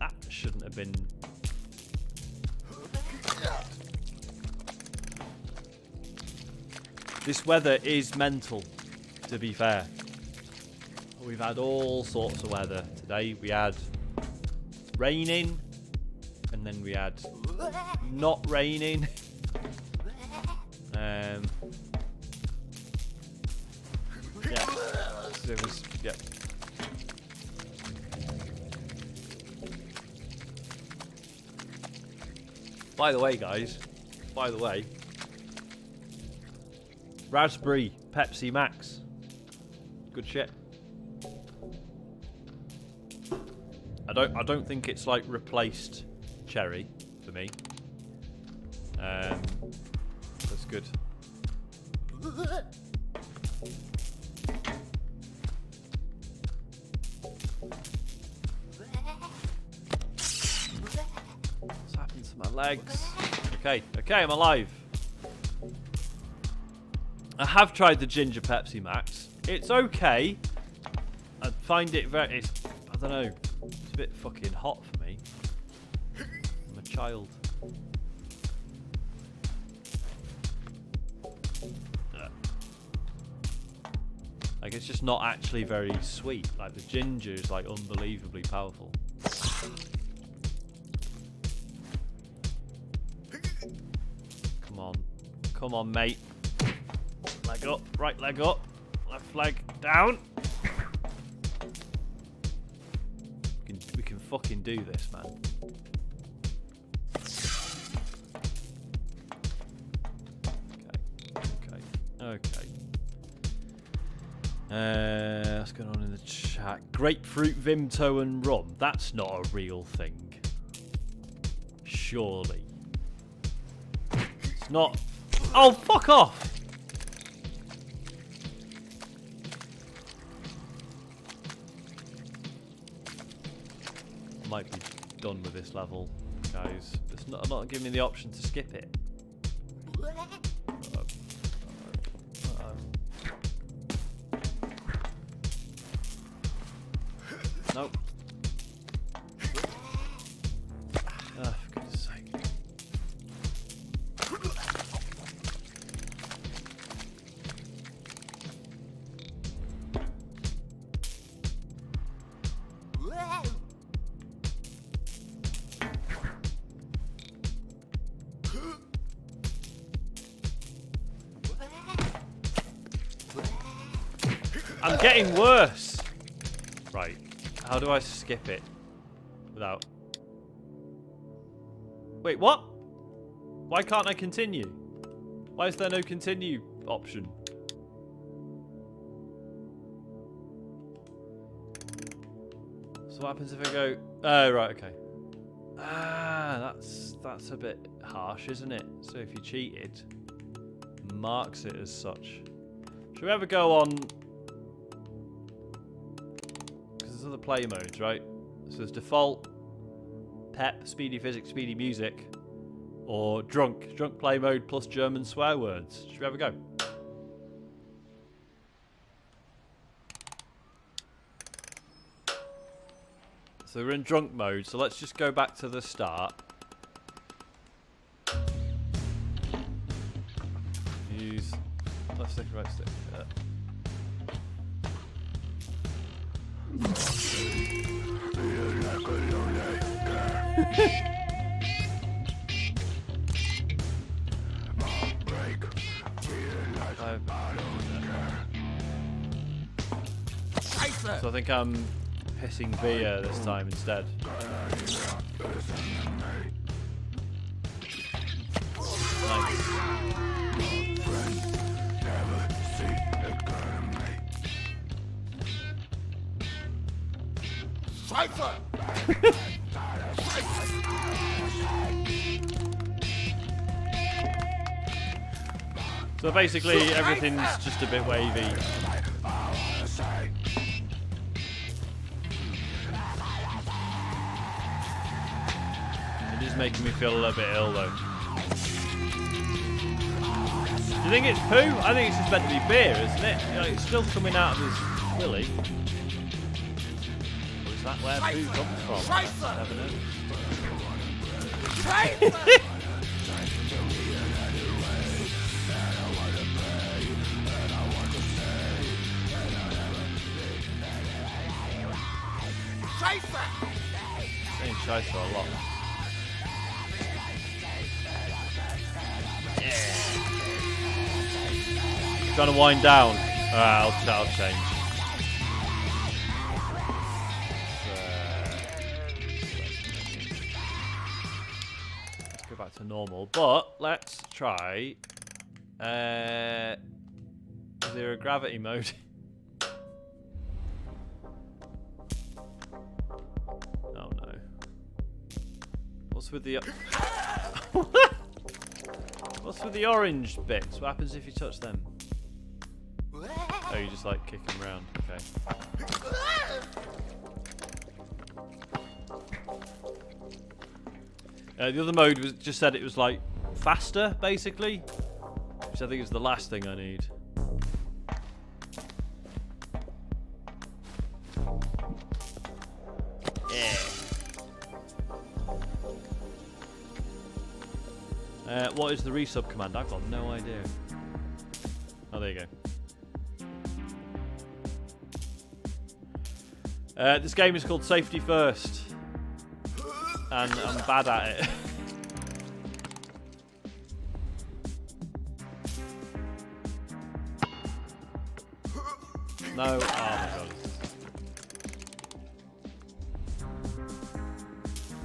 That shouldn't have been... This weather is mental, to be fair. We've had all sorts of weather today. We had raining, and then we had not raining. Yeah, it was, yeah. By the way, guys, raspberry Pepsi Max, good shit. I don't think it's, like, replaced cherry for me. That's good. What's happened to my legs? Okay, I'm alive. I have tried the ginger Pepsi Max. It's okay. I find it I don't know. It's a bit fucking hot for me. I'm a child. Like, it's just not actually very sweet. Like, the ginger is, like, unbelievably powerful. Come on, mate. Leg up, right leg up, left leg down. We can fucking do this, man. Okay. What's going on in the chat? Grapefruit, Vimto and rum. That's not a real thing. Surely. It's not... Oh, fuck off! I might be done with this level, guys. I'm not giving me the option to skip it. Nope. Oh, for goodness sake. I'm getting worse. Right. How do I skip it without... Wait, what? Why can't I continue? Why is there no continue option? So what happens if I go... Oh, right, okay. Ah, that's a bit harsh, isn't it? So if you cheated, marks it as such. Should we ever go on... Because there's other play modes, right? So there's default, pep, speedy physics, speedy music, or drunk play mode plus German swear words. Should we ever go? So we're in drunk mode, so let's just go back to the start. Use left stick, right stick. So I think I'm pissing Via this time instead. Nice. So basically everything's just a bit wavy. It is making me feel a little bit ill though. Do you think it's poo? I think it's just meant to be beer, isn't it? You know, it's still coming out of his willy. Or is that where poo comes from? I never know. Saying Scheisse a lot. Yeah. Trying to wind down. Alright, I'll change. Let's go back to normal. But let's try zero gravity mode. What's with the what's with the orange bits? What happens if you touch them? Oh, you just like kick them around. Okay. The other mode was just said it was like faster, basically, which I think is the last thing I need. What is the resub command? I've got no idea. Oh, there you go. This game is called Safety First, and I'm bad at it. No, oh my god.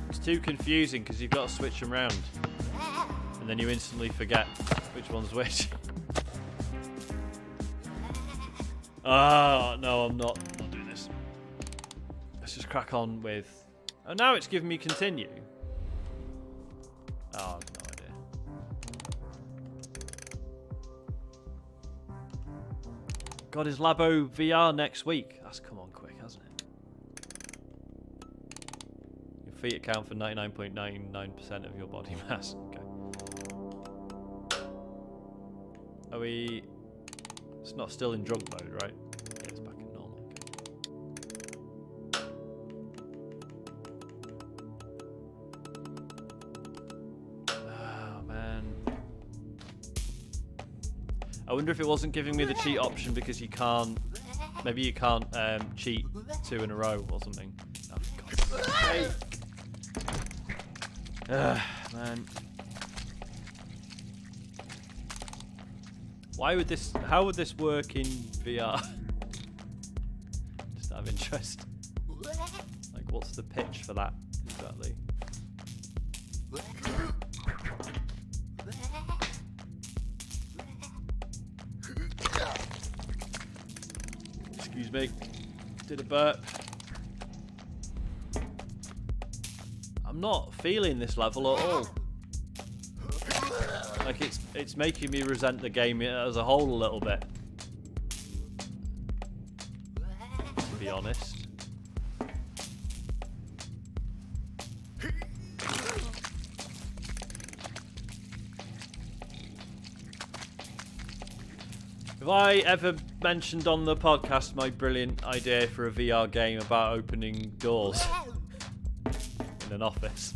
It's too confusing because you've got to switch them around. And then you instantly forget which one's which. Oh, no, I'm not doing this. Let's just crack on with... Oh, now it's giving me continue. Oh, I've no idea. God, is Labo VR next week? That's come on quick, hasn't it? Your feet account for 99.99% of your body mass. Okay. Are we... It's not still in drunk mode, right? Yeah, it's back in normal. Okay. Oh, man. I wonder if it wasn't giving me the cheat option because you can't... Maybe you can't cheat 2 in a row or something. Oh, for God's sake. Man. Why would this... How would this work in VR? Just out of interest. Like, what's the pitch for that, exactly? Excuse me. Did a burp. I'm not feeling this level at all. Like it's making me resent the game as a whole a little bit. To be honest. Have I ever mentioned on the podcast my brilliant idea for a VR game about opening doors in an office?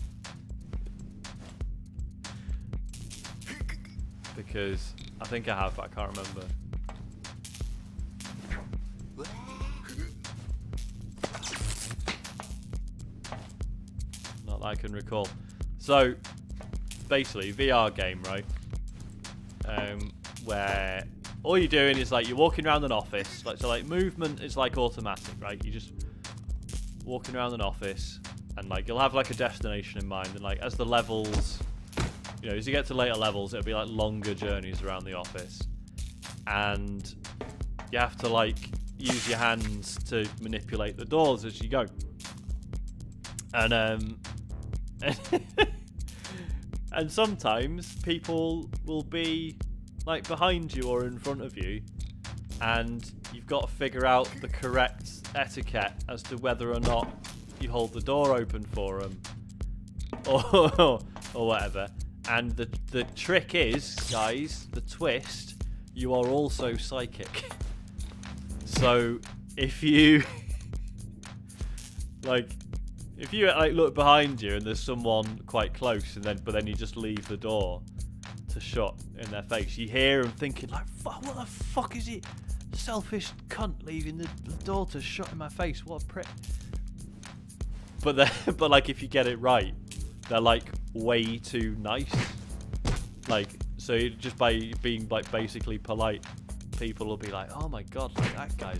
Because I think I have, but I can't remember. Not that I can recall. So, basically, VR game, right? Where all you're doing is like you're walking around an office. Like, so like movement is like automatic, right? You just walking around an office, and like you'll have like a destination in mind, and like as the levels, you know, as you get to later levels, it'll be like longer journeys around the office, and you have to like use your hands to manipulate the doors as you go. And and sometimes people will be like behind you or in front of you, and you've got to figure out the correct etiquette as to whether or not you hold the door open for them or whatever. And the trick is, guys, the twist, you are also psychic. So if you like look behind you and there's someone quite close, and but then you just leave the door to shut in their face, you hear them thinking like, "Fuck, what the fuck is it? Selfish cunt leaving the door to shut in my face. What a prick." But like if you get it right, they're like way too nice. Like, so just by being like basically polite, people will be like, "Oh my god, like that guy's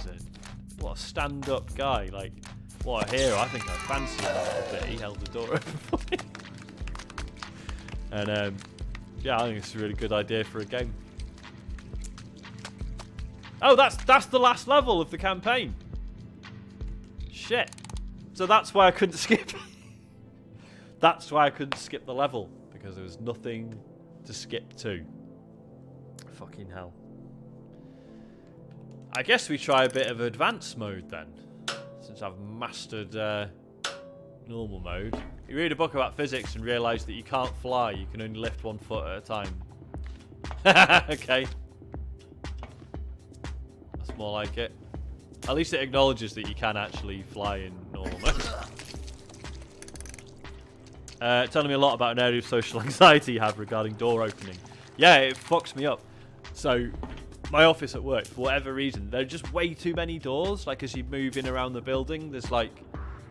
what a stand-up guy. Like, what a hero. I think I fancy him a little bit. He held the door open for me." And yeah, I think it's a really good idea for a game. Oh, that's the last level of the campaign. Shit. So that's why I couldn't skip. That's why I couldn't skip the level, because there was nothing to skip to. Fucking hell. I guess we try a bit of advanced mode then, since I've mastered normal mode. You read a book about physics and realise that you can't fly, you can only lift 1 foot at a time. Okay. That's more like it. At least it acknowledges that you can actually fly in normal mode. Telling me a lot about an area of social anxiety you have regarding door opening. Yeah, it fucks me up. So, my office at work, for whatever reason, there are just way too many doors. Like, as you move in around the building, there's like...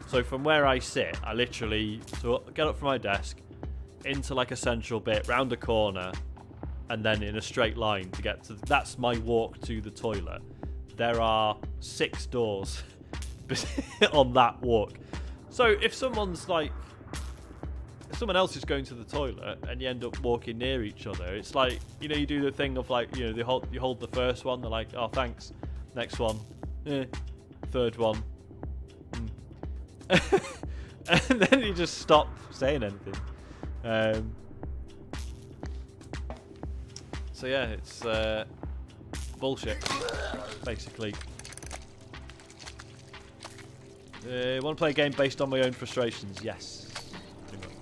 So from where I sit, I literally get up from my desk, into like a central bit, round a corner, and then in a straight line to get to... That's my walk to the toilet. There are 6 doors on that walk. So if someone's like... If someone else is going to the toilet and you end up walking near each other, it's like, you know, you do the thing of like, you know, you hold the first one, they're like, "Oh, thanks." Next one. Third one. And then you just stop saying anything. So yeah, it's bullshit, basically. Want to play a game based on my own frustrations? Yes, pretty much.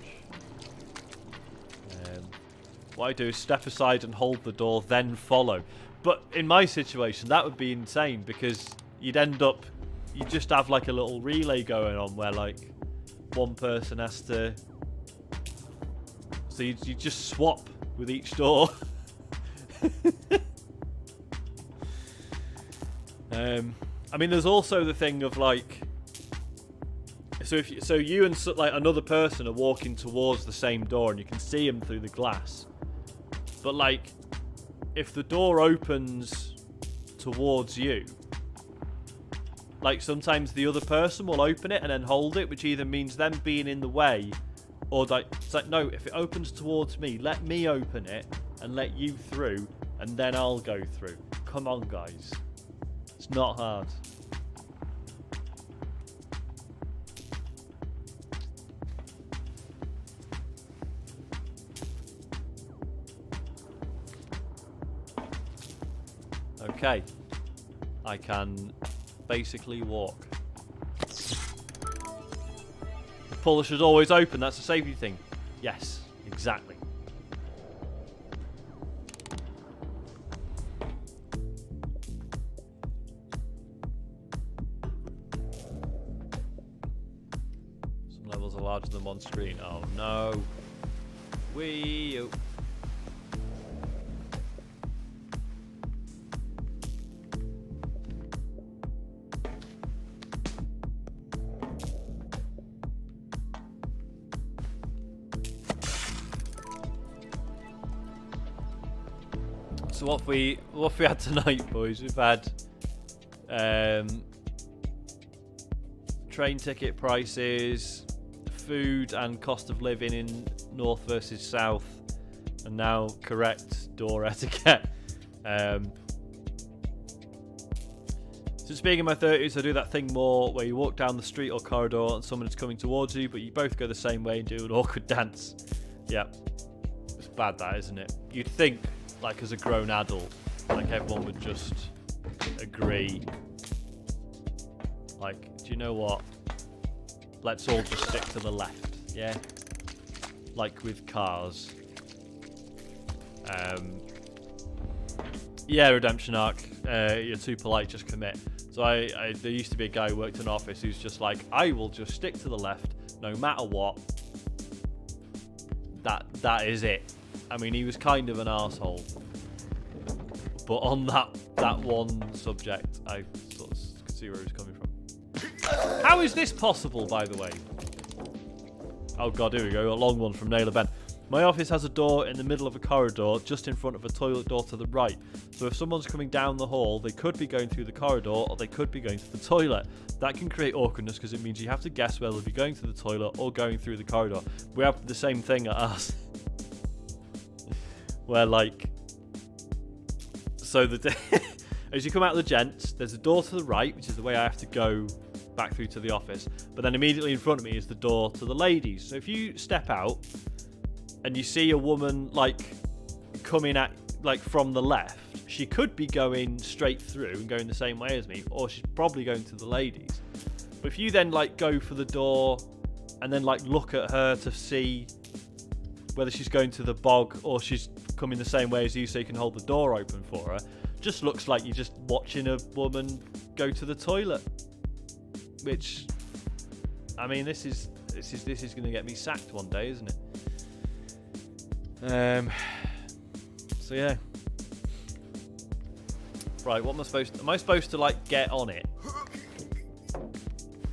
What I do is step aside and hold the door, then follow. But in my situation, that would be insane, because you'd end up... You just have like a little relay going on where like one person has to... So you just swap with each door. I mean, there's also the thing of like... So you and like another person are walking towards the same door and you can see them through the glass. But like, if the door opens towards you, like sometimes the other person will open it and then hold it, which either means them being in the way Or like, it's like, no, if it opens towards me, let me open it and let you through, and then I'll go through. Come on, guys. It's not hard. Okay. I can basically walk. Puller should always open, that's a safety thing. Yes, exactly. Some levels are larger than one screen. Oh no. Wee. So what have we had tonight, boys? We've had train ticket prices, food and cost of living in North versus South, and now correct door etiquette. Since being in my 30s, I do that thing more where you walk down the street or corridor and someone is coming towards you, but you both go the same way and do an awkward dance. Yeah, it's bad, that, isn't it? You'd think, like, as a grown adult, like, everyone would just agree, like, do you know what, let's all just stick to the left, yeah? Like with cars. Yeah, redemption arc, you're too polite, just commit. So there used to be a guy who worked in an office who's just like, I will just stick to the left, no matter what. That is it. I mean, he was kind of an arsehole, but on that one subject, I sort of could see where he was coming from. How is this possible, by the way? Oh god, here we go, a long one from Naylor Ben. My office has a door in the middle of a corridor, just in front of a toilet door to the right. So if someone's coming down the hall, they could be going through the corridor, or they could be going to the toilet. That can create awkwardness, because it means you have to guess whether they'll be going to the toilet or going through the corridor. We have the same thing at us. Where, like, so as you come out of the gents, there's a door to the right, which is the way I have to go back through to the office. But then immediately in front of me is the door to the ladies. So if you step out and you see a woman, like, coming at, like, from the left, she could be going straight through and going the same way as me, or she's probably going to the ladies. But if you then, like, go for the door and then, like, look at her to see whether she's going to the bog or she's coming the same way as you, so you can hold the door open for her, just looks like you're just watching a woman go to the toilet. Which, I mean, this is going to get me sacked one day, isn't it? So yeah. Right, what am I supposed to? Am I supposed to, like, get on it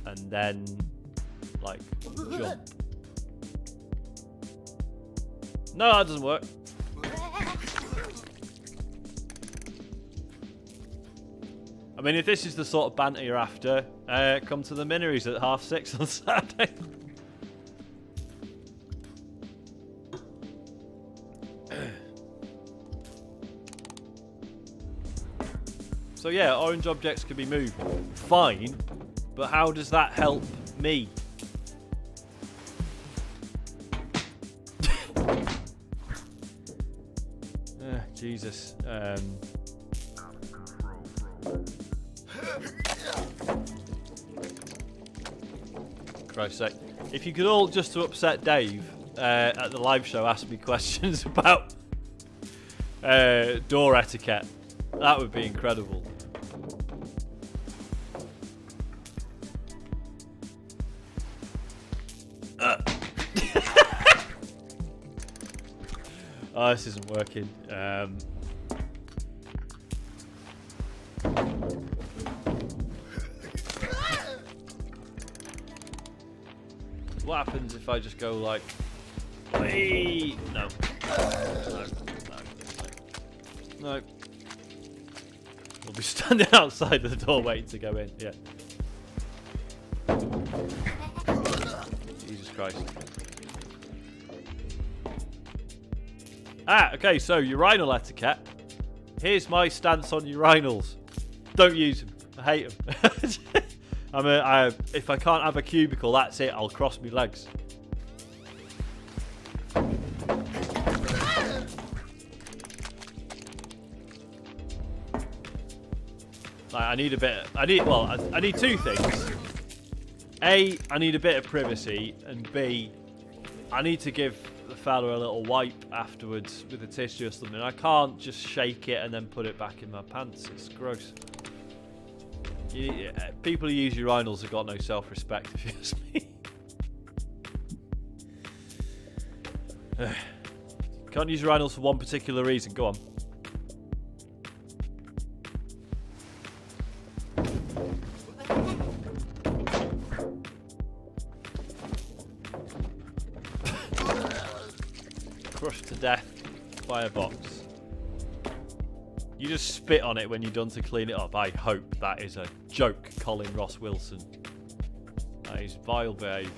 and then, like, jump? No, that doesn't work. I mean, if this is the sort of banter you're after, come to the Minories at 6:30 on Saturday. So yeah, orange objects can be moved. Fine, but how does that help me? Jesus. Christ's sake. If you could all, just to upset Dave, at the live show, ask me questions about door etiquette, that would be incredible. Oh, this isn't working. What happens if I just go like... Whee! No. No. We'll be standing outside of the door waiting to go in. Yeah. Jesus Christ. Okay, so urinal etiquette. Here's my stance on urinals. Don't use them. I hate them. If I can't have a cubicle, that's it. I'll cross my legs. I need two things. A, I need a bit of privacy, and B, I need to give the fella a little wipe afterwards with a tissue or something. I can't just shake it and then put it back in my pants. It's gross. People who use urinals have got no self-respect, if you ask me. Can't use urinals for one particular reason. Go on. Crushed to death by a box. You just spit on it when you're done to clean it up. I hope that is a joke, Colin Ross Wilson. That is vile behaviour.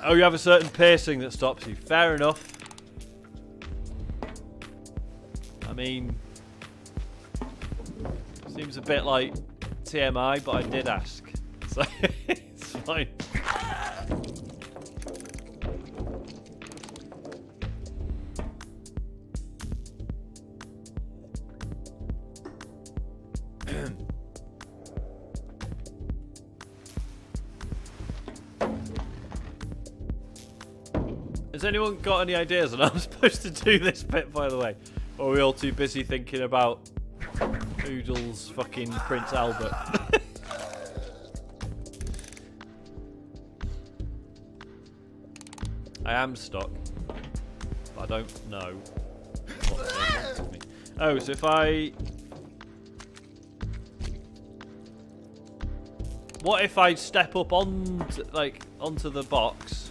Oh, you have a certain piercing that stops you. Fair enough. I mean, seems a bit like TMI, but I did ask. So it's fine. Has anyone got any ideas on how I'm supposed to do this bit, by the way? Or are we all too busy thinking about Oodle's fucking Prince Albert? I am stuck, but I don't know what they want of me. Oh, so if I... What if I step up onto the box?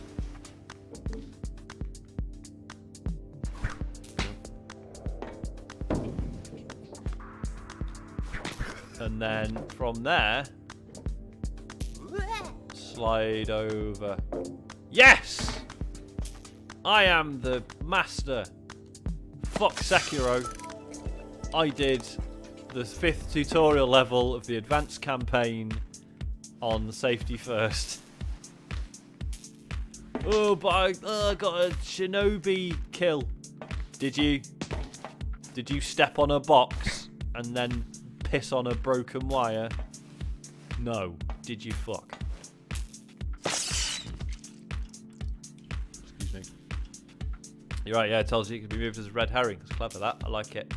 And then from there, slide over. Yes! I am the master. Fuck Sekiro. I did the 5th tutorial level of the advanced campaign on safety first. Oh, but I got a shinobi kill. Did you? Did you step on a box and then piss on a broken wire? No. Did you fuck? Excuse me. You're right, yeah, it tells you it can be moved as a red herring. It's clever, that. I like it.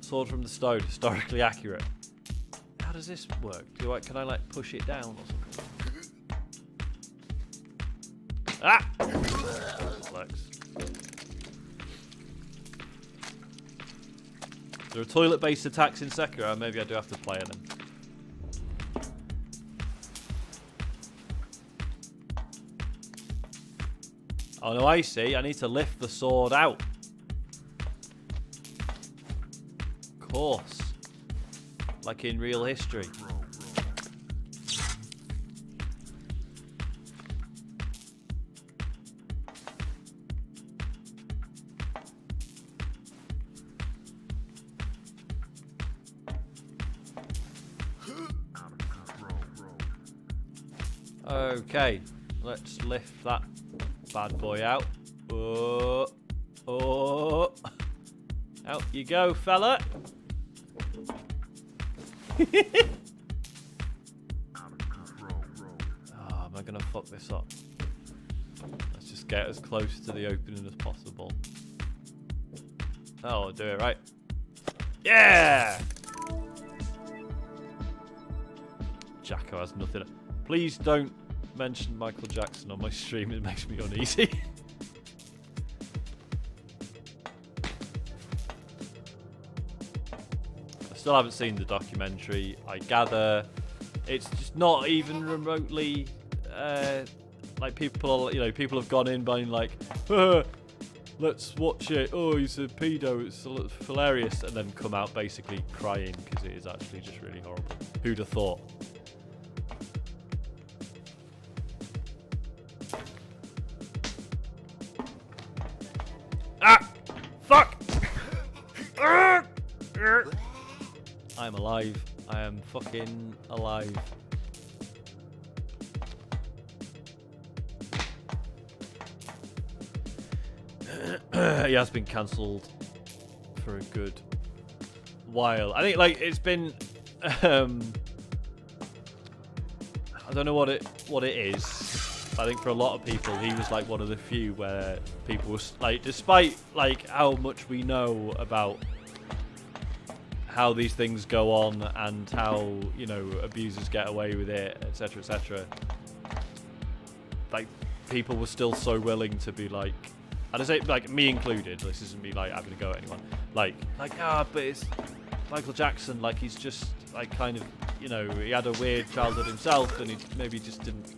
Sword from the stone, historically accurate. How does this work? Can I like push it down or something? Ah! Flex. There are toilet-based attacks in Sekiro. Maybe I do have to play them. Oh no, I see. I need to lift the sword out. Of course. Like in real history. Okay, let's lift that bad boy out. Oh, oh. Out you go, fella. Oh, am I gonna fuck this up? Let's just get as close to the opening as possible. Oh, I'll do it right. Yeah! Jacko has nothing. Please don't mention Michael Jackson on my stream. It makes me uneasy. I still haven't seen the documentary. I gather it's just not even remotely like people have gone in being like, let's watch it. Oh, he's a pedo. It's hilarious, and then come out basically crying because it is actually just really horrible. Who'd have thought? Ah! Fuck! I'm alive. I am fucking alive. He has been cancelled for a good while. I think like it's been I don't know what it is. I think for a lot of people he was like one of the few where people was like, despite like how much we know about how these things go on and how, you know, abusers get away with it, etc., etc., like people were still so willing to be like, and I say like me included, this isn't me like having to go at anyone, like but it's Michael Jackson, like he's just like kind of, you know, he had a weird childhood himself and he maybe just didn't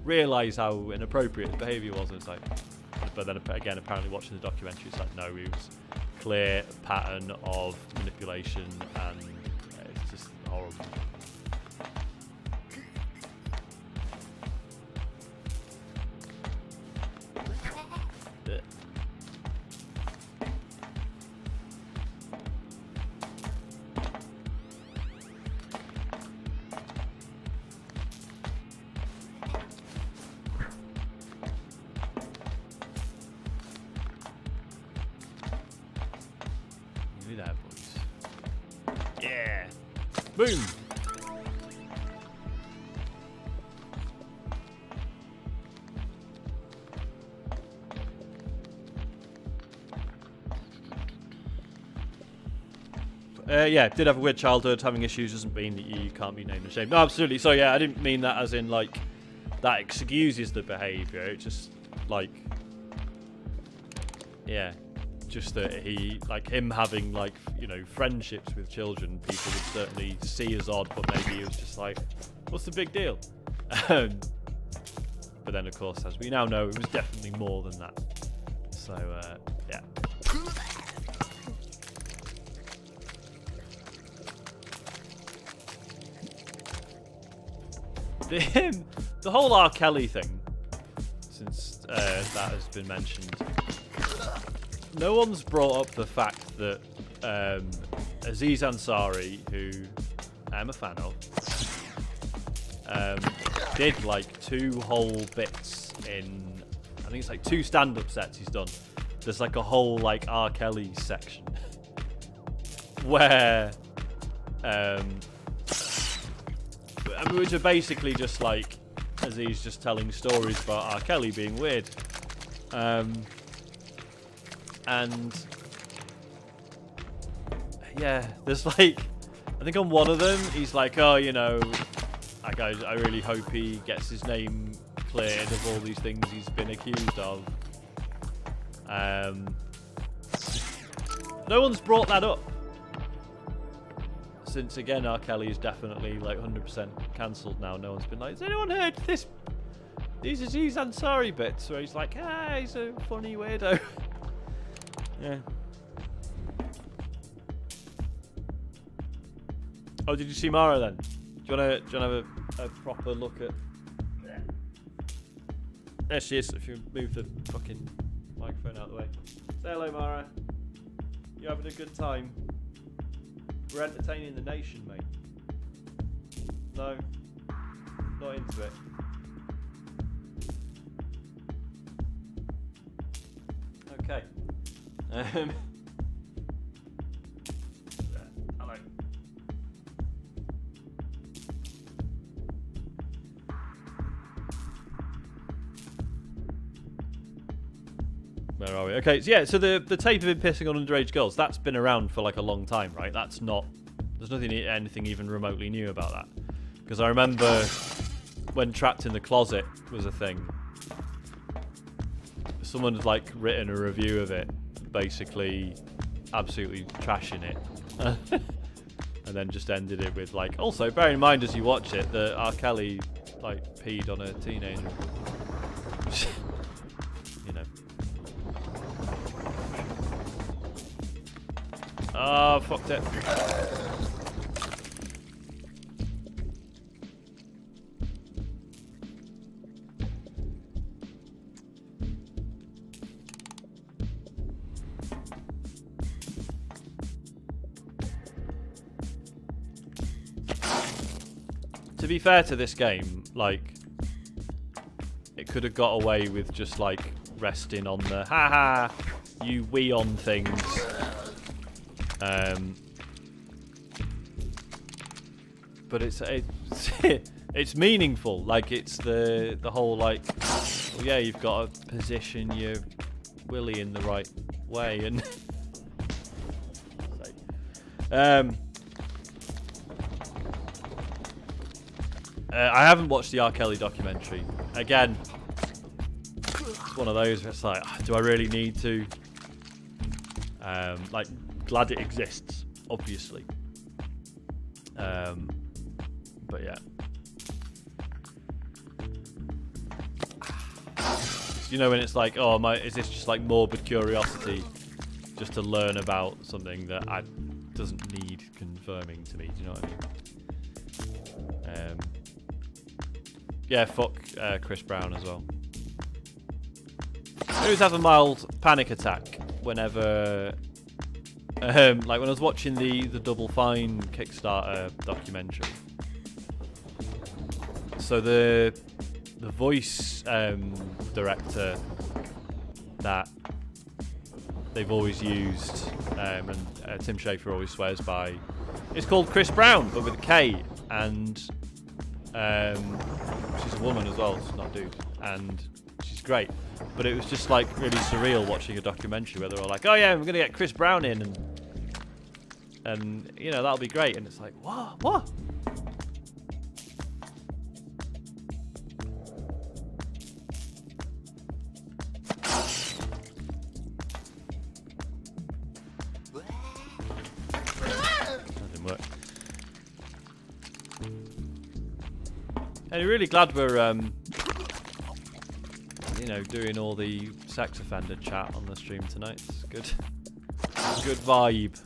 realise how inappropriate his behaviour was. And it's like, but then again, apparently watching the documentary, it's like, no, he was clear pattern of manipulation, and it's just horrible. There, boys. Yeah. Boom. Yeah, did have a weird childhood. Having issues doesn't mean that you can't be named and shamed. No, absolutely. So yeah, I didn't mean that as in like that excuses the behaviour. It's just like, yeah. Just that he, like him having like, you know, friendships with children, people would certainly see as odd, but maybe it was just like, what's the big deal? But then of course, as we now know, it was definitely more than that. So yeah. The whole R. Kelly thing, since that has been mentioned, no one's brought up the fact that Aziz Ansari, who I'm a fan of, did like 2 whole bits in, I think it's like 2 stand-up sets he's done. There's like a whole like R. Kelly section where which are basically just like Aziz just telling stories about R. Kelly being weird. And yeah, there's like, I think on one of them he's like, oh, you know, like I really hope he gets his name cleared of all these things he's been accused of. No one's brought that up since, again, R. Kelly is definitely like 100% cancelled now. No one's been like, has anyone heard this? These Aziz Ansari bits where he's like, ah, he's a funny weirdo. Yeah. Oh, did you see Mara then? Do you wanna have a proper look at? There she is. If you move the fucking microphone out of the way. Say hello, Mara. You having a good time? We're entertaining the nation, mate. No, not into it. Okay. Hello. Where are we? Okay, so yeah, so the tape of him pissing on underage girls, that's been around for like a long time, right? That's not, there's anything even remotely new about that. Because I remember when Trapped in the Closet was a thing, someone had like written a review of it, basically absolutely trashing it. And then just ended it with like, also bear in mind as you watch it that R. Kelly like peed on a teenager. You know. Oh, fucked it. To be fair to this game, like, it could have got away with just, like, resting on the haha, you wee on things. But it's it's meaningful. Like, it's the whole, like, well, yeah, you've got to position your willy in the right way, and I haven't watched the R. Kelly documentary. Again, it's one of those where it's like, do I really need to? Like, glad it exists, obviously. But yeah. You know when it's like, oh, is this just like morbid curiosity just to learn about something that doesn't need confirming to me? Do you know what I mean? Yeah, fuck Chris Brown as well. I always have a mild panic attack whenever, like when I was watching the Double Fine Kickstarter documentary. So the voice director that they've always used, and Tim Schafer always swears by, it's called Chris Brown, but with a K, and she's a woman as well, she's not a dude, and she's great. But it was just like really surreal watching a documentary where they're all like, oh yeah, we're gonna get Chris Brown in, and you know, that'll be great, and it's like, what? That didn't work. And I'm really glad we're you know, doing all the sex offender chat on the stream tonight. It's good. Good vibe.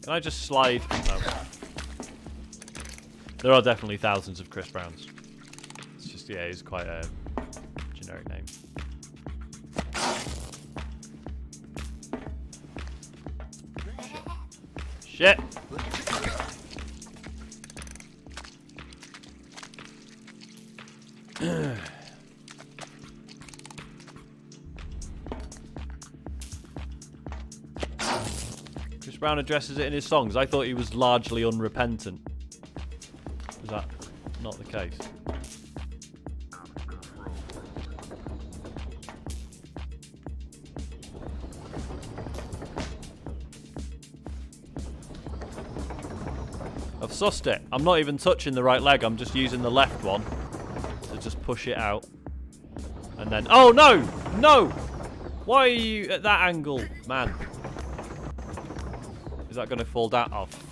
Can I just slide? No. There are definitely thousands of Chris Browns. It's just, yeah, it's quite a generic name. Shit! Chris Brown addresses it in his songs. I thought he was largely unrepentant. Is that not the case? I've sussed it. I'm not even touching the right leg. I'm just using the left one to just push it out. And then... Oh, no! No! Why are you at that angle, man? Is that going to fall down? Oh, fuck.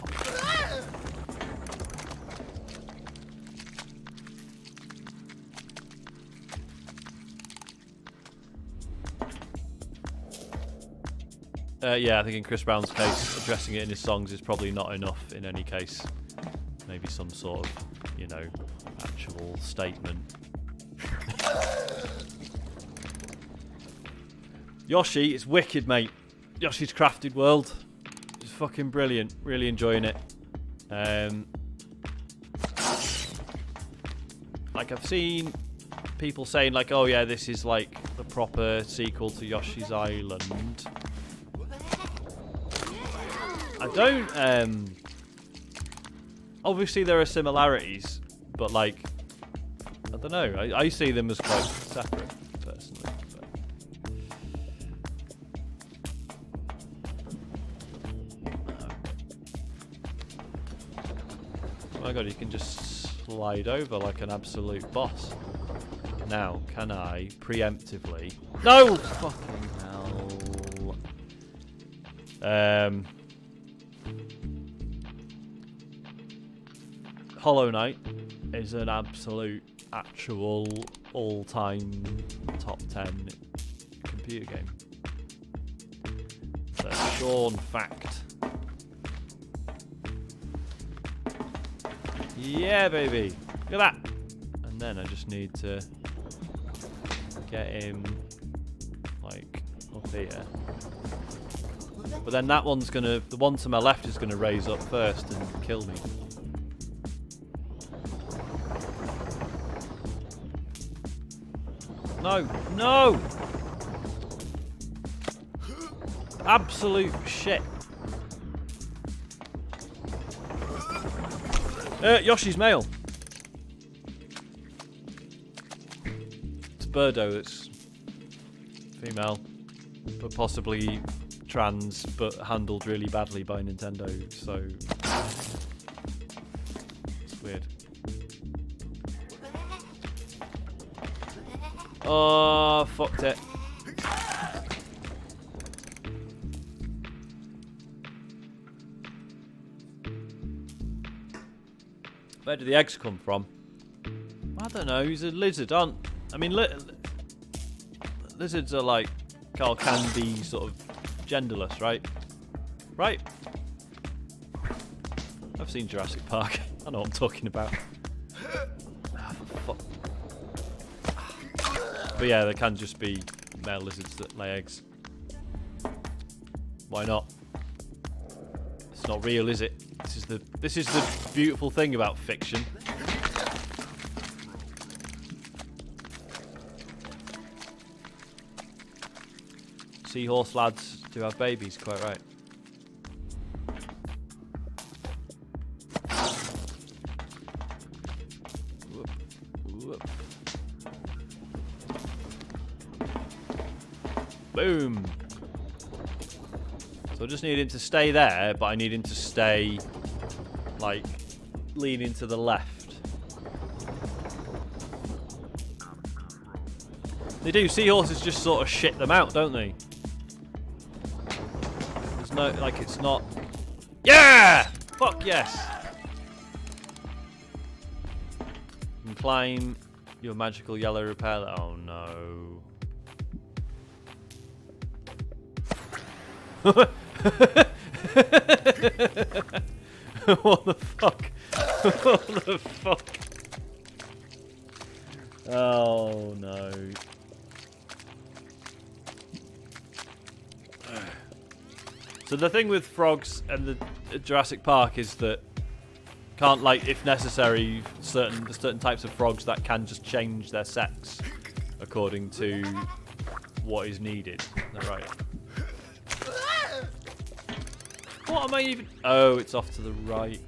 Yeah, I think in Chris Brown's case, addressing it in his songs is probably not enough in any case. Maybe some sort of, you know, actual statement. Yoshi is wicked, mate. Yoshi's Crafted World is fucking brilliant. Really enjoying it. Like, I've seen people saying, like, oh yeah, this is like the proper sequel to Yoshi's Island. I don't, obviously there are similarities, but like, I don't know, I see them as quite separate, personally. But. Oh my god, you can just slide over like an absolute boss. Now, can I preemptively... No! Fucking hell. Hollow Knight is an absolute, actual, all-time top 10 computer game. So Dawn fact. Yeah, baby. Look at that. And then I just need to get him like up here. But then that one's gonna, the one to my left is gonna raise up first and kill me. No, no! Absolute shit. Yoshi's male. It's Birdo that's female, but possibly trans, but handled really badly by Nintendo, so it's weird. Oh, fucked it. Where do the eggs come from? I don't know. He's a lizard, aren't? I mean, lizards are like, can be sort of genderless, right? Right? I've seen Jurassic Park. I know what I'm talking about. Ah, fuck. But yeah, there can just be male lizards that lay eggs. Why not? It's not real, is it? This is the beautiful thing about fiction. Seahorse lads do have babies, quite right. Whoop, whoop. Boom. So I just need him to stay there, but I need him to stay, like, leaning to the left. They do. Seahorses just sort of shit them out, don't they? There's no, like, it's not... Yeah! Fuck yes! You can climb your magical yellow repair... Oh, no. What the fuck? What the fuck? Oh no. So the thing with frogs and the Jurassic Park is that can't, like, if necessary, certain types of frogs that can just change their sex according to what is needed. Is that right? What am I even... Oh, it's off to the right.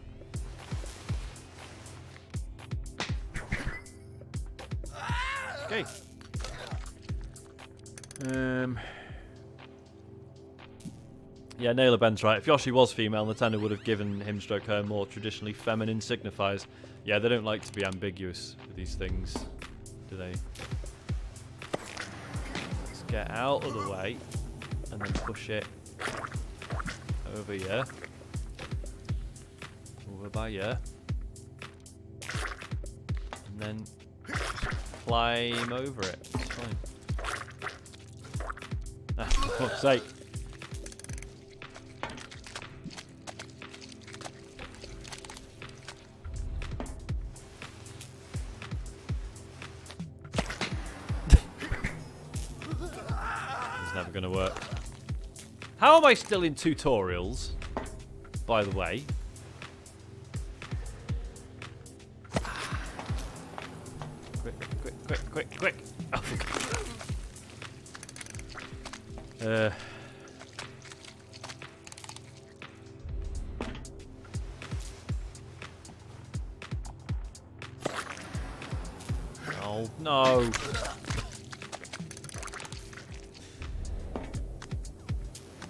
Okay. Yeah, Naylor Ben's right. If Yoshi was female, Nintendo would have given him stroke her more traditionally feminine signifiers. Yeah, they don't like to be ambiguous with these things, do they? Let's get out of the way and then push it over here. Over by here. And then climb over it. It's fine. Ah, for fuck's sake. It's never going to work. How am I still in tutorials, by the way? Quick. Oh, oh, no.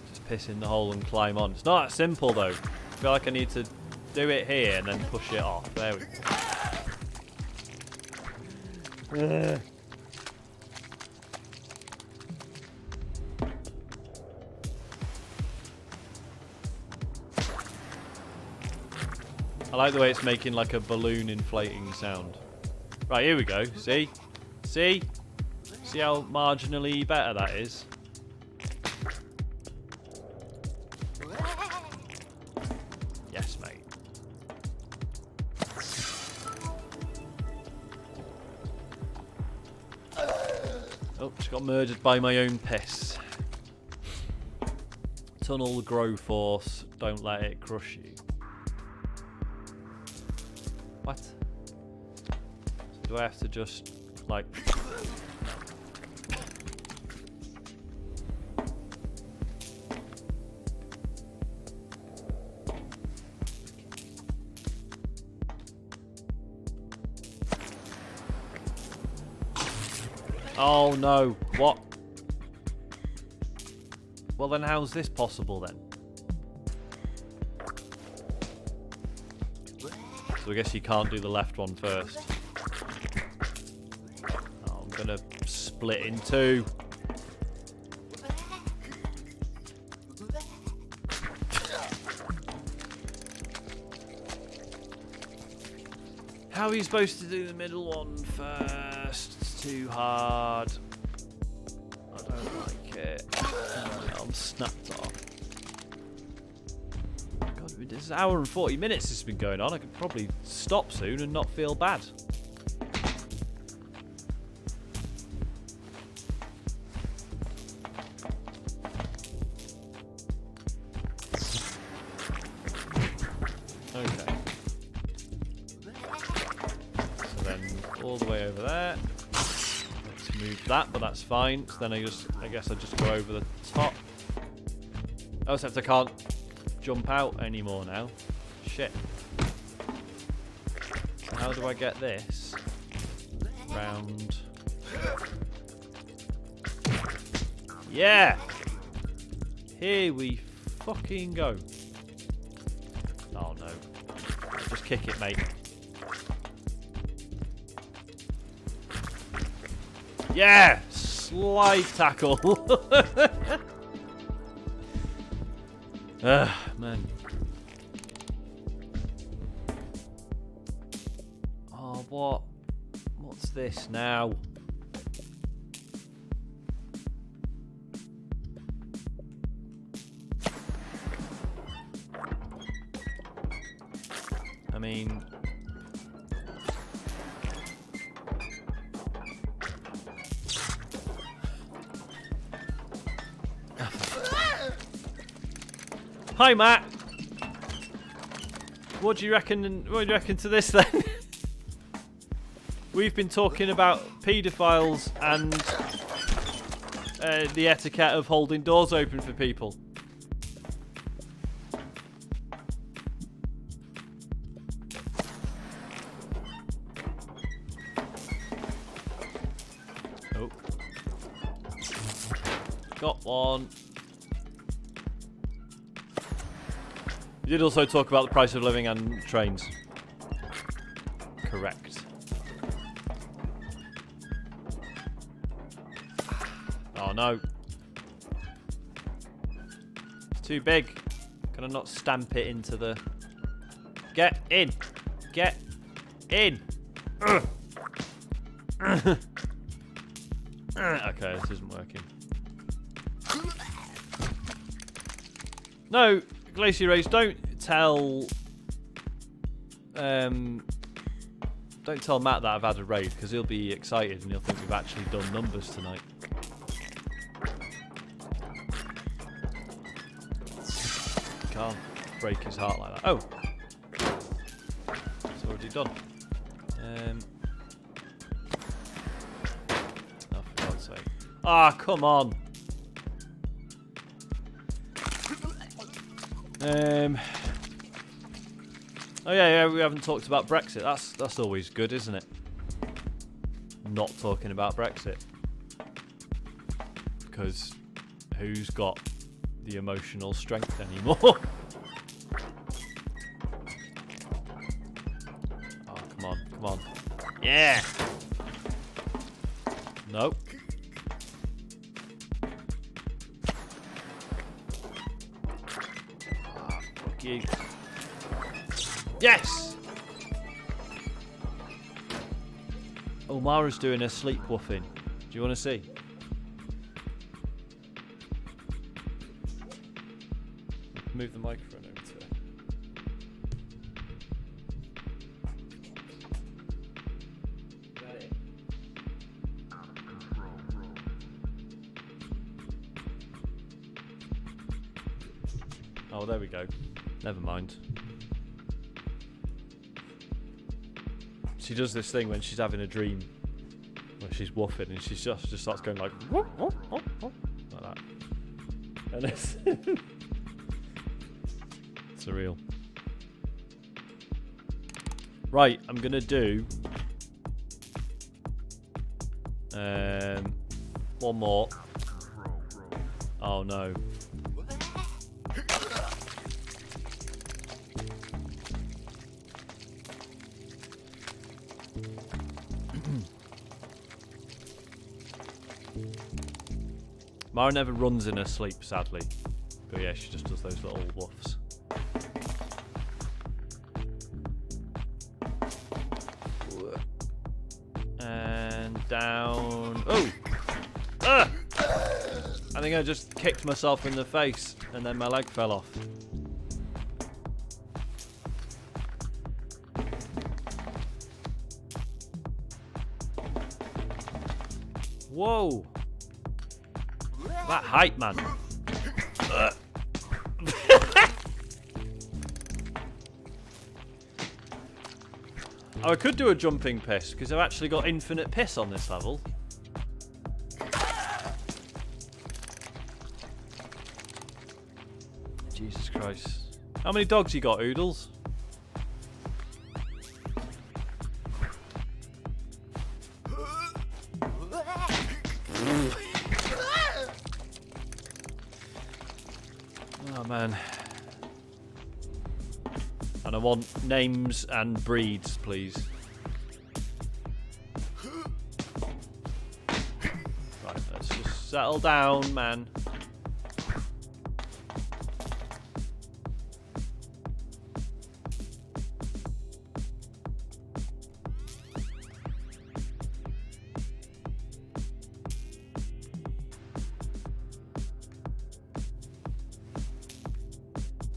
Just piss in the hole and climb on. It's not that simple, though. I feel like I need to do it here and then push it off. There we go. I like the way it's making like a balloon inflating sound. Right, here we go. See? See? See how marginally better that is? Oh, just got murdered by my own piss. Tunnel, grow force, don't let it crush you. What? Do I have to just, like... Oh no, what? Well then how's this possible then? So I guess you can't do the left one first. Oh, I'm gonna split in two. How are you supposed to do the middle one first? It's too hard. I don't like it. I'm snapped off. God, this is an hour and 40 minutes this has been going on. I could probably stop soon and not feel bad. Okay. So then all the way over there. Let's move that, but that's fine. So then I guess I just go over the top. Oh, except I can't jump out anymore now. Shit. How do I get this round? Yeah! Here we fucking go. Oh no. Just kick it, mate. Yeah! Slide tackle. Man. Oh, what? What's this now? I mean... Hi, Matt. What do you reckon? What do you reckon to this then? We've been talking about paedophiles and the etiquette of holding doors open for people. Oh, got one. We did also talk about the price of living and trains. Correct. Oh no. It's too big. Can I not stamp it into the... Get in! Get in! Okay, this isn't working. No! Glacier Race, don't tell Matt that I've had a raid, because he'll be excited and he'll think we've actually done numbers tonight. Can't break his heart like that. Oh! It's already done. Oh, for God's sake. Ah, come on! Oh yeah, we haven't talked about Brexit. That's always good, isn't it? Not talking about Brexit. Because who's got the emotional strength anymore? Oh, come on, come on. Yeah! Nope. You. Yes! Oh, Mara's doing a sleep woofing. Do you want to see? Move the microphone over to her. Oh, there we go. Never mind. She does this thing when she's having a dream, where she's woofing and she just starts going like, woof, woof, woof, woof, like that. And it's surreal. Right, I'm gonna do one more. Oh no. Mara never runs in her sleep, sadly. But yeah, she just does those little woofs. And down. Oh! Ah! I think I just kicked myself in the face and then my leg fell off. Whoa! That height, man. Oh, I could do a jumping piss because I've actually got infinite piss on this level. Jesus Christ. How many dogs you got, Oodles? Oh man. And I want names and breeds, please. Right, let's just settle down, man.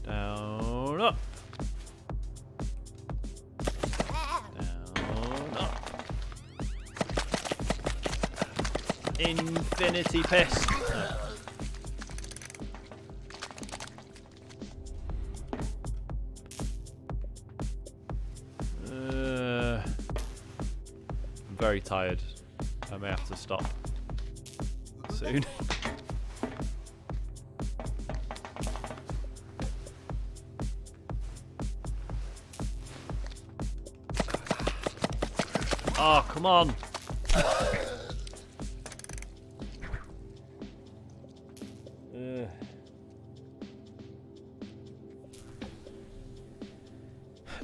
Down, up. Down, up. Infinity piss. I'm very tired. I may have to stop soon. Oh, come on.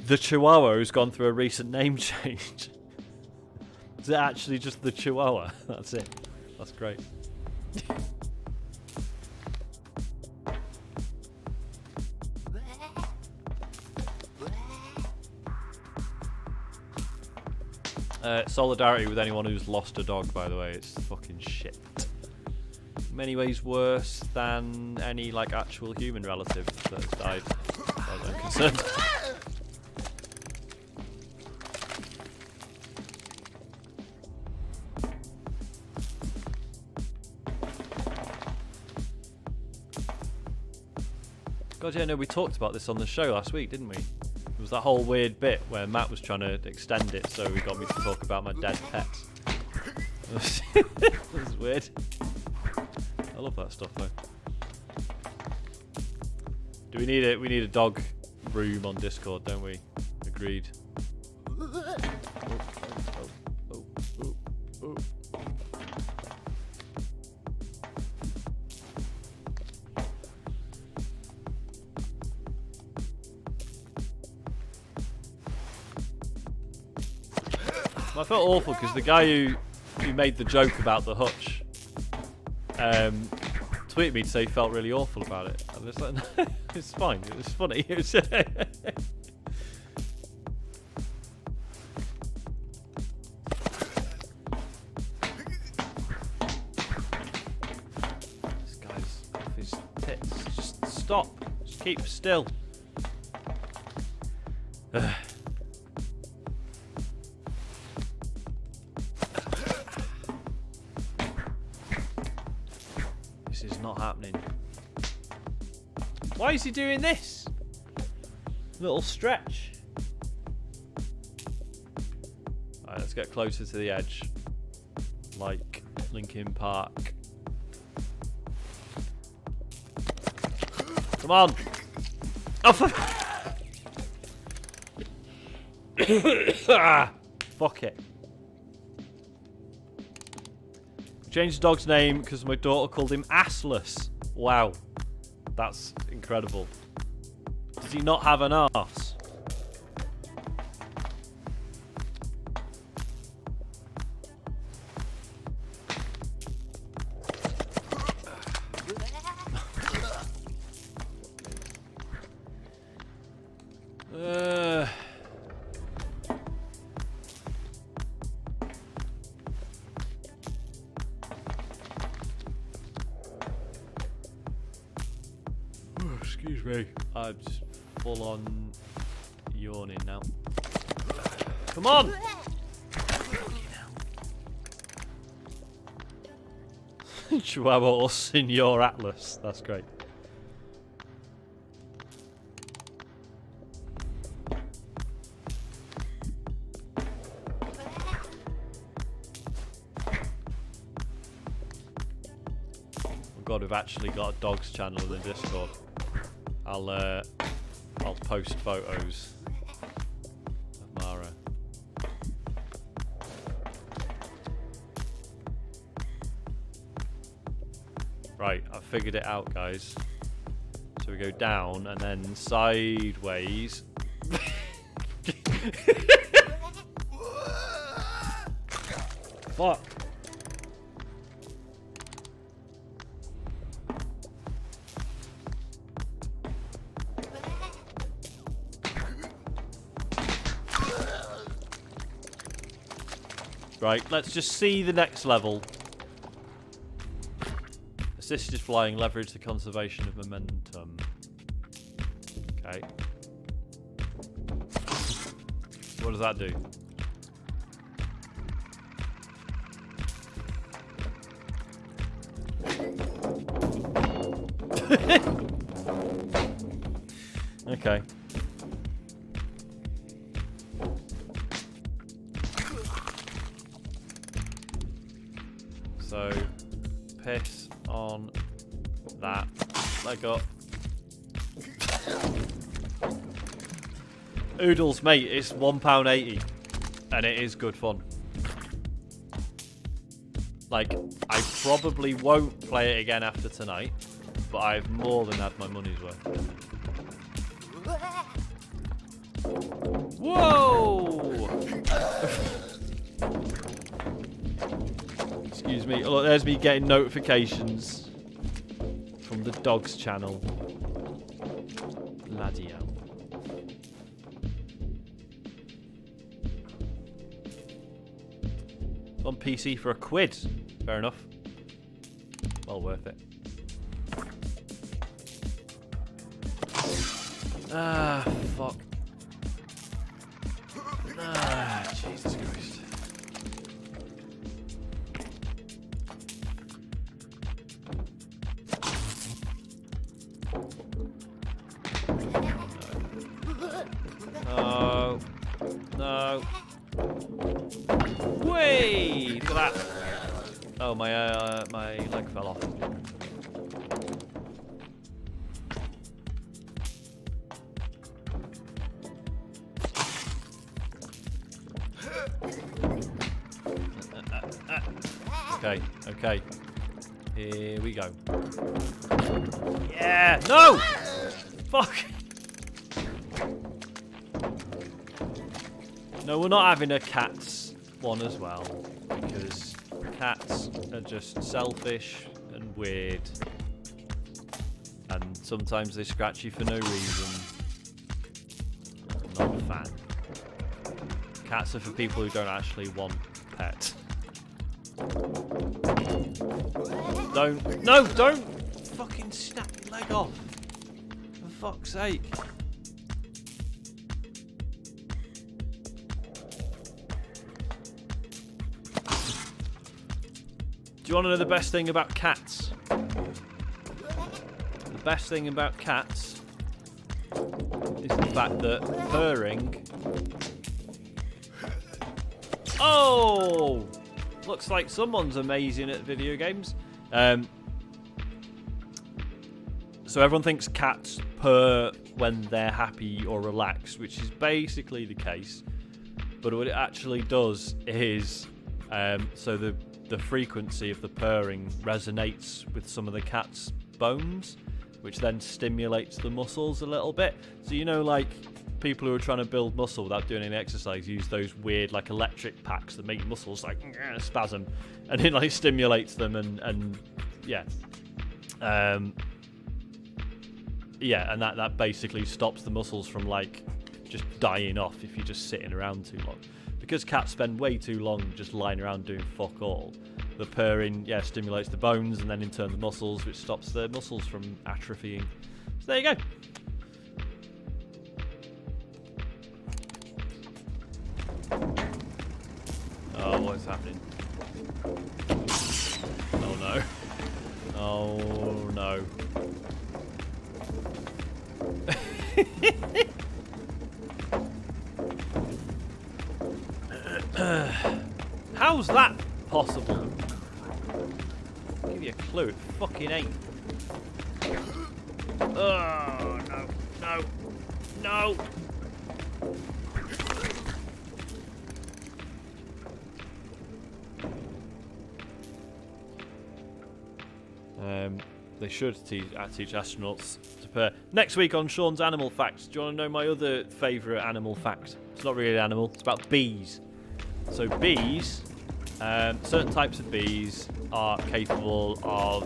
The Chihuahua has gone through a recent name change. Is it actually just the Chihuahua? That's it. That's great. Solidarity with anyone who's lost a dog, by the way. It's fucking shit. In many ways worse than any like actual human relative that has died, as far as I'm concerned. God, yeah, no, we talked about this on the show last week, didn't we? There was that whole weird bit where Matt was trying to extend it, so he got me to talk about my dead pets. It was weird. I love that stuff, though. Do we need it? We need a dog room on Discord, don't we? Agreed. Oh. I felt awful because the guy who made the joke about the hutch tweeted me to say he felt really awful about it. I was like, no, it's fine. It was funny. It was this guy's off his tits. Just stop. Just keep still. This is not happening. Why is he doing this? Little stretch. Alright, let's get closer to the edge. Like Linkin Park. Come on! Oh, fuck it. Changed the dog's name because my daughter called him Assless. Wow. That's incredible. Does he not have an arse? Excuse me. I'm just full on yawning now. Come on! Chihuahua or Senor Atlas. That's great. Oh god, we've actually got a dogs channel in the Discord. I'll post photos of Mara. Right, I figured it out, guys. So we go down and then sideways. Fuck. Right, let's just see the next level. Assisted flying, leverage the conservation of momentum. Okay. What does that do? Okay. So, piss on that. Leg up. Oodles, mate, it's £1.80. And it is good fun. Like, I probably won't play it again after tonight. But I've more than had my money's worth. Whoa! Excuse me. Look, there's me getting notifications from the dogs channel. Bloody hell. On PC for £1. Fair enough. Well worth it. Ah, fuck. Ah, Jesus Christ. No. No. Wait! Look at that. Oh, my leg fell off. Okay, okay. Here we go. Yeah! No! Fuck! No, we're not having a cats one as well. Because cats are just selfish and weird. And sometimes they scratch you for no reason. Not a fan. Cats are for people who don't actually want pets. Don't. No, don't fucking snap your leg off. For fuck's sake. Do you want to know the best thing about cats? The best thing about cats is the fact that purring... Oh! Looks like someone's amazing at video games. So everyone thinks cats purr when they're happy or relaxed, which is basically the case. But what it actually does is, so the frequency of the purring resonates with some of the cat's bones, which then stimulates the muscles a little bit. So you know, like people who are trying to build muscle without doing any exercise use those weird like electric packs that make muscles like spasm, and it like stimulates them and yeah. Yeah, and that basically stops the muscles from like just dying off if you're just sitting around too long. Because cats spend way too long just lying around doing fuck all, the purring, yeah, stimulates the bones and then in turn the muscles, which stops the muscles from atrophying. So there you go. Oh, what is happening? Oh no. Oh no. How's that possible? I'll give you a clue, it fucking ain't. Oh, no, no, no! They should teach astronauts to purr. Next week on Sean's Animal Facts, do you want to know my other favourite animal fact? It's not really an animal, it's about bees. So bees, certain types of bees are capable of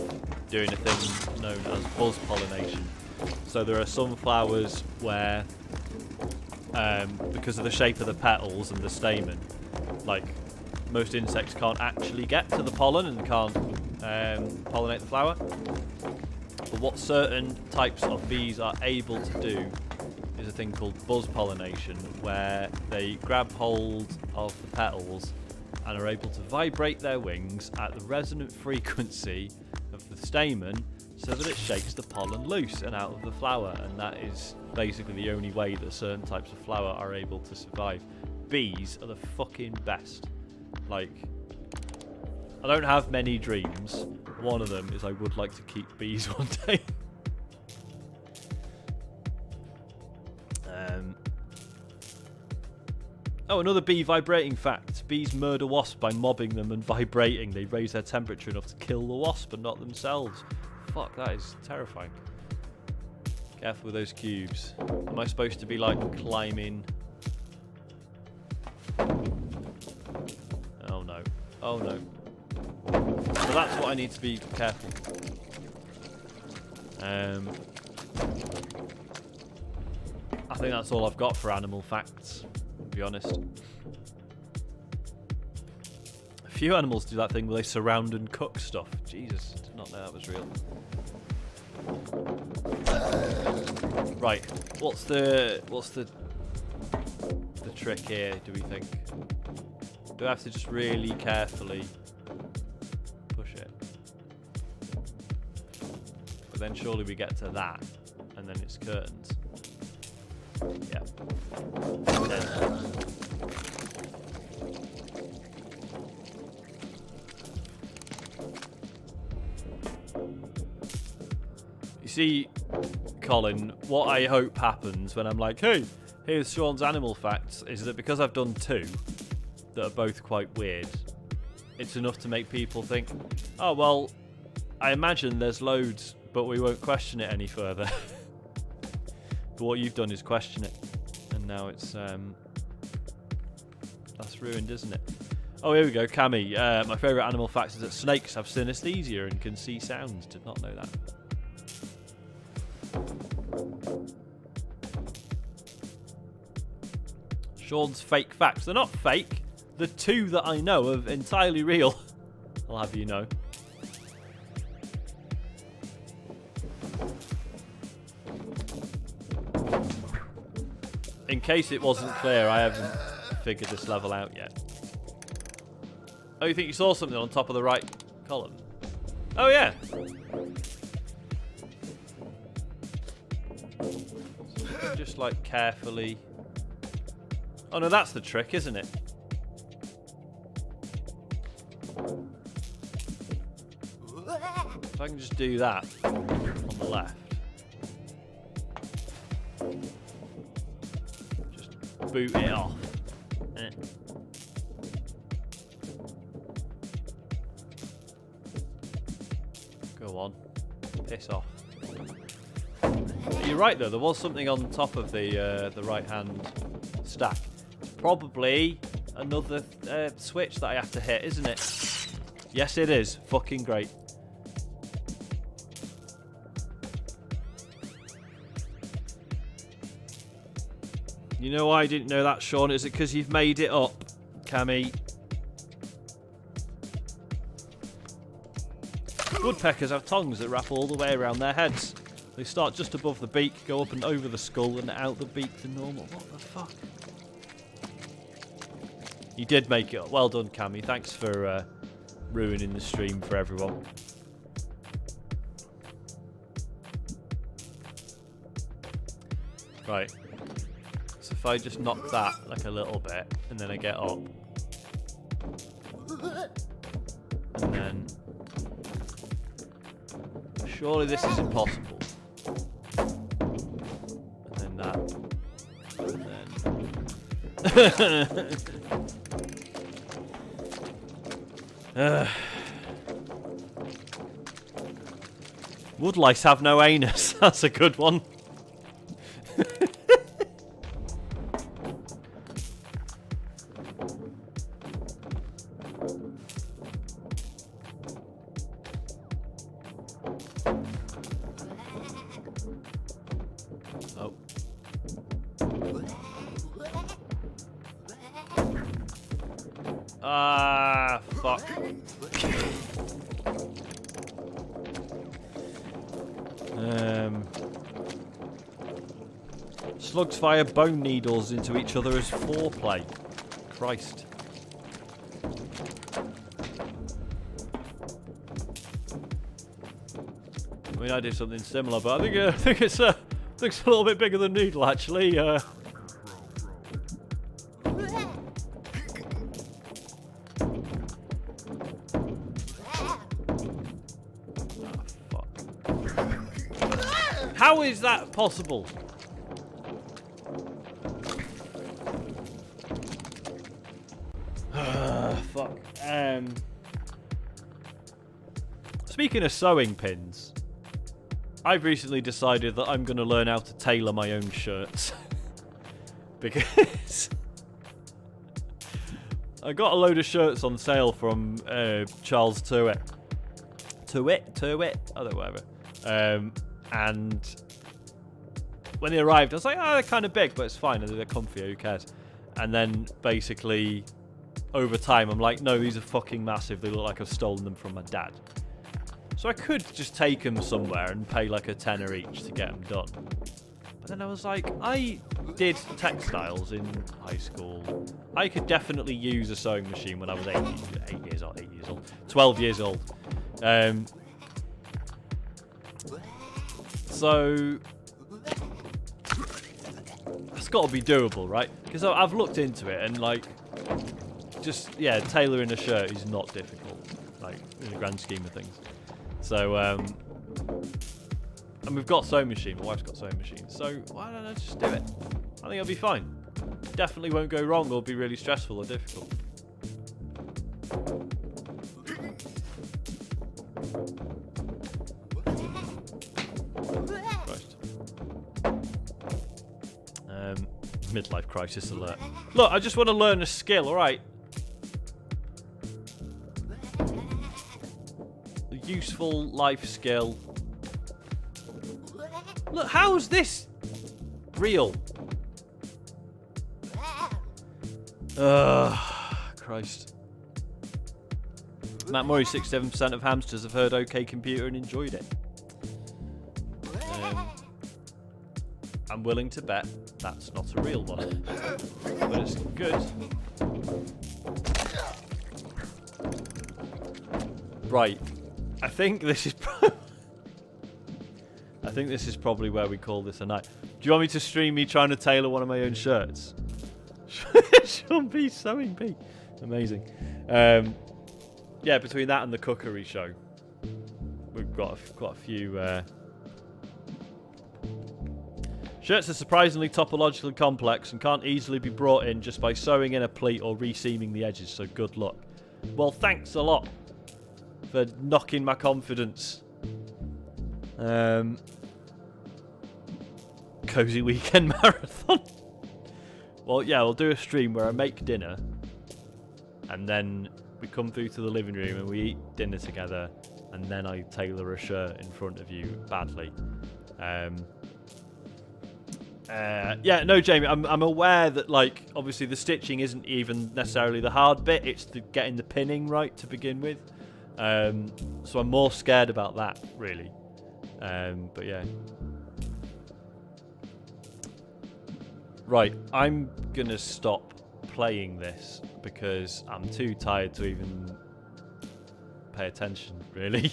doing a thing known as buzz pollination. So there are some flowers where, because of the shape of the petals and the stamen, like most insects can't actually get to the pollen and can't pollinate the flower. But what certain types of bees are able to do is a thing called buzz pollination, where they grab hold of the petals and are able to vibrate their wings at the resonant frequency of the stamen so that it shakes the pollen loose and out of the flower. And that is basically the only way that certain types of flower are able to survive. Bees are the fucking best. Like, I don't have many dreams. One of them is I would like to keep bees one day. Oh, another bee vibrating fact. Bees murder wasps by mobbing them and vibrating. They raise their temperature enough to kill the wasp but not themselves. Fuck, that is terrifying. Careful with those cubes. Am I supposed to be like climbing? Oh no. Oh no. So that's what I need to be careful. I think that's all I've got for animal facts, to be honest. A few animals do that thing where they surround and cook stuff. Jesus, did not know that was real. Right, what's the trick here, do we think? Do I have to just really carefully push it? But then surely we get to that, and then it's curtains. Yeah. You see, Colin, what I hope happens when I'm like, hey, here's Sean's animal facts, is that because I've done two that are both quite weird, it's enough to make people think, oh, well, I imagine there's loads, but we won't question it any further. But what you've done is question it, and now it's that's ruined, isn't it? Oh, here we go, Cammy. My favourite animal fact is that snakes have synesthesia and can see sounds. Did not know that. Sean's fake facts. They're not fake. The two that I know are entirely real. I'll have you know. In case it wasn't clear, I haven't figured this level out yet. Oh, you think you saw something on top of the right column? Oh, yeah. Just like carefully. Oh no, that's the trick, isn't it? If I can just do that on the left. Just boot it off. Go on. Piss off. You're right though, there was something on top of the right hand stack. Probably another switch that I have to hit, isn't it? Yes it is. Fucking great. You know why I didn't know that, Sean? Is it because you've made it up, Cammy? Woodpeckers have tongues that wrap all the way around their heads. They start just above the beak, go up and over the skull, and out the beak to normal. What the fuck? You did make it up. Well done, Cammy. Thanks for ruining the stream for everyone. Right. So if I just knock that like a little bit, and then I get up. And then... Surely this is impossible. And then that. And then... Woodlice have no anus. That's a good one. Oh. Ah, fuck. Slugs fire bone needles into each other as foreplay. Christ. I mean, I did something similar, but I think it's a little bit bigger than needle, actually. Oh, fuck. How is that possible? Fuck. Speaking of sewing pins, I've recently decided that I'm going to learn how to tailor my own shirts. Because I got a load of shirts on sale from Charles Tuitt. Tuitt? I don't know, whatever. And when they arrived, I was like, oh, they're kind of big, but it's fine. They're comfy, who cares? And then basically, over time, I'm like, no, these are fucking massive. They look like I've stolen them from my dad. So I could just take them somewhere and pay like a tenner each to get them done. But then I was like, I did textiles in high school. I could definitely use a sewing machine when I was 12 years old. So that's got to be doable, right? Because I've looked into it and like, just tailoring a shirt is not difficult, like in the grand scheme of things. So and we've got sewing machine. My wife's got sewing machine. So why don't I just do it? I think it'll be fine. Definitely won't go wrong or be really stressful or difficult. Christ. Midlife crisis alert. Look, I just want to learn a skill, alright? A useful life skill. Look, how's this real? Christ. Matt Murray, 67% of hamsters have heard OK Computer and enjoyed it. I'm willing to bet that's not a real one. But it's good. Right. I think this is I think this is probably where we call this a night. Do you want me to stream me trying to tailor one of my own shirts? Sean B. Sewing Bee. Amazing. Yeah, between that and the cookery show, we've got a few... Shirts are surprisingly topologically complex and can't easily be brought in just by sewing in a pleat or re-seaming the edges, so good luck. Well, thanks a lot for knocking my confidence. Cozy weekend marathon. Well, yeah, we'll do a stream where I make dinner and then we come through to the living room and we eat dinner together and then I tailor a shirt in front of you badly. Yeah, no, Jamie, I'm aware that, like, obviously the stitching isn't even necessarily the hard bit, it's getting the pinning right to begin with. So I'm more scared about that, really. But yeah. Right, I'm gonna stop playing this because I'm too tired to even pay attention, really.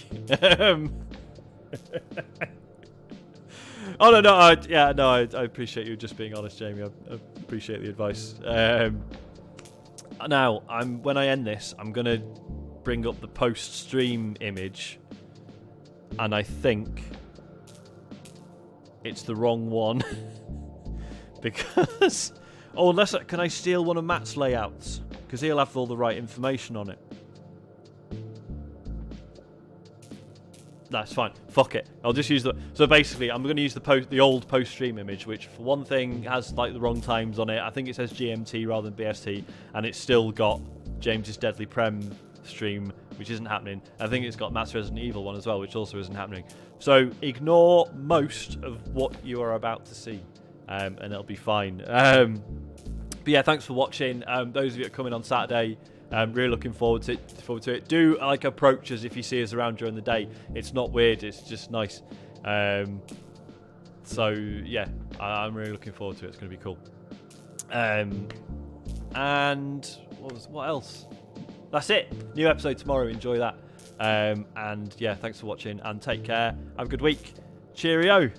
Oh no, I appreciate you just being honest, Jamie. I appreciate the advice. Now, when I end this, I'm gonna bring up the post-stream image, and I think it's the wrong one because unless can I steal one of Matt's layouts? Because he'll have all the right information on it. That's fine. Fuck it. I'll just use the... So basically, I'm going to use the old post-stream image, which for one thing has like the wrong times on it. I think it says GMT rather than BST, and it's still got James's Deadly Prem stream, which isn't happening. I think it's got Matt's Resident Evil one as well, which also isn't happening. So ignore most of what you are about to see, and it'll be fine. But yeah, thanks for watching. Those of you that are coming on Saturday, really looking forward to it. Do like approach us if you see us around during the day. It's not weird. It's just nice. So yeah, I'm really looking forward to it. It's going to be cool. And what else? That's it. New episode tomorrow. Enjoy that. And yeah, thanks for watching and take care. Have a good week. Cheerio.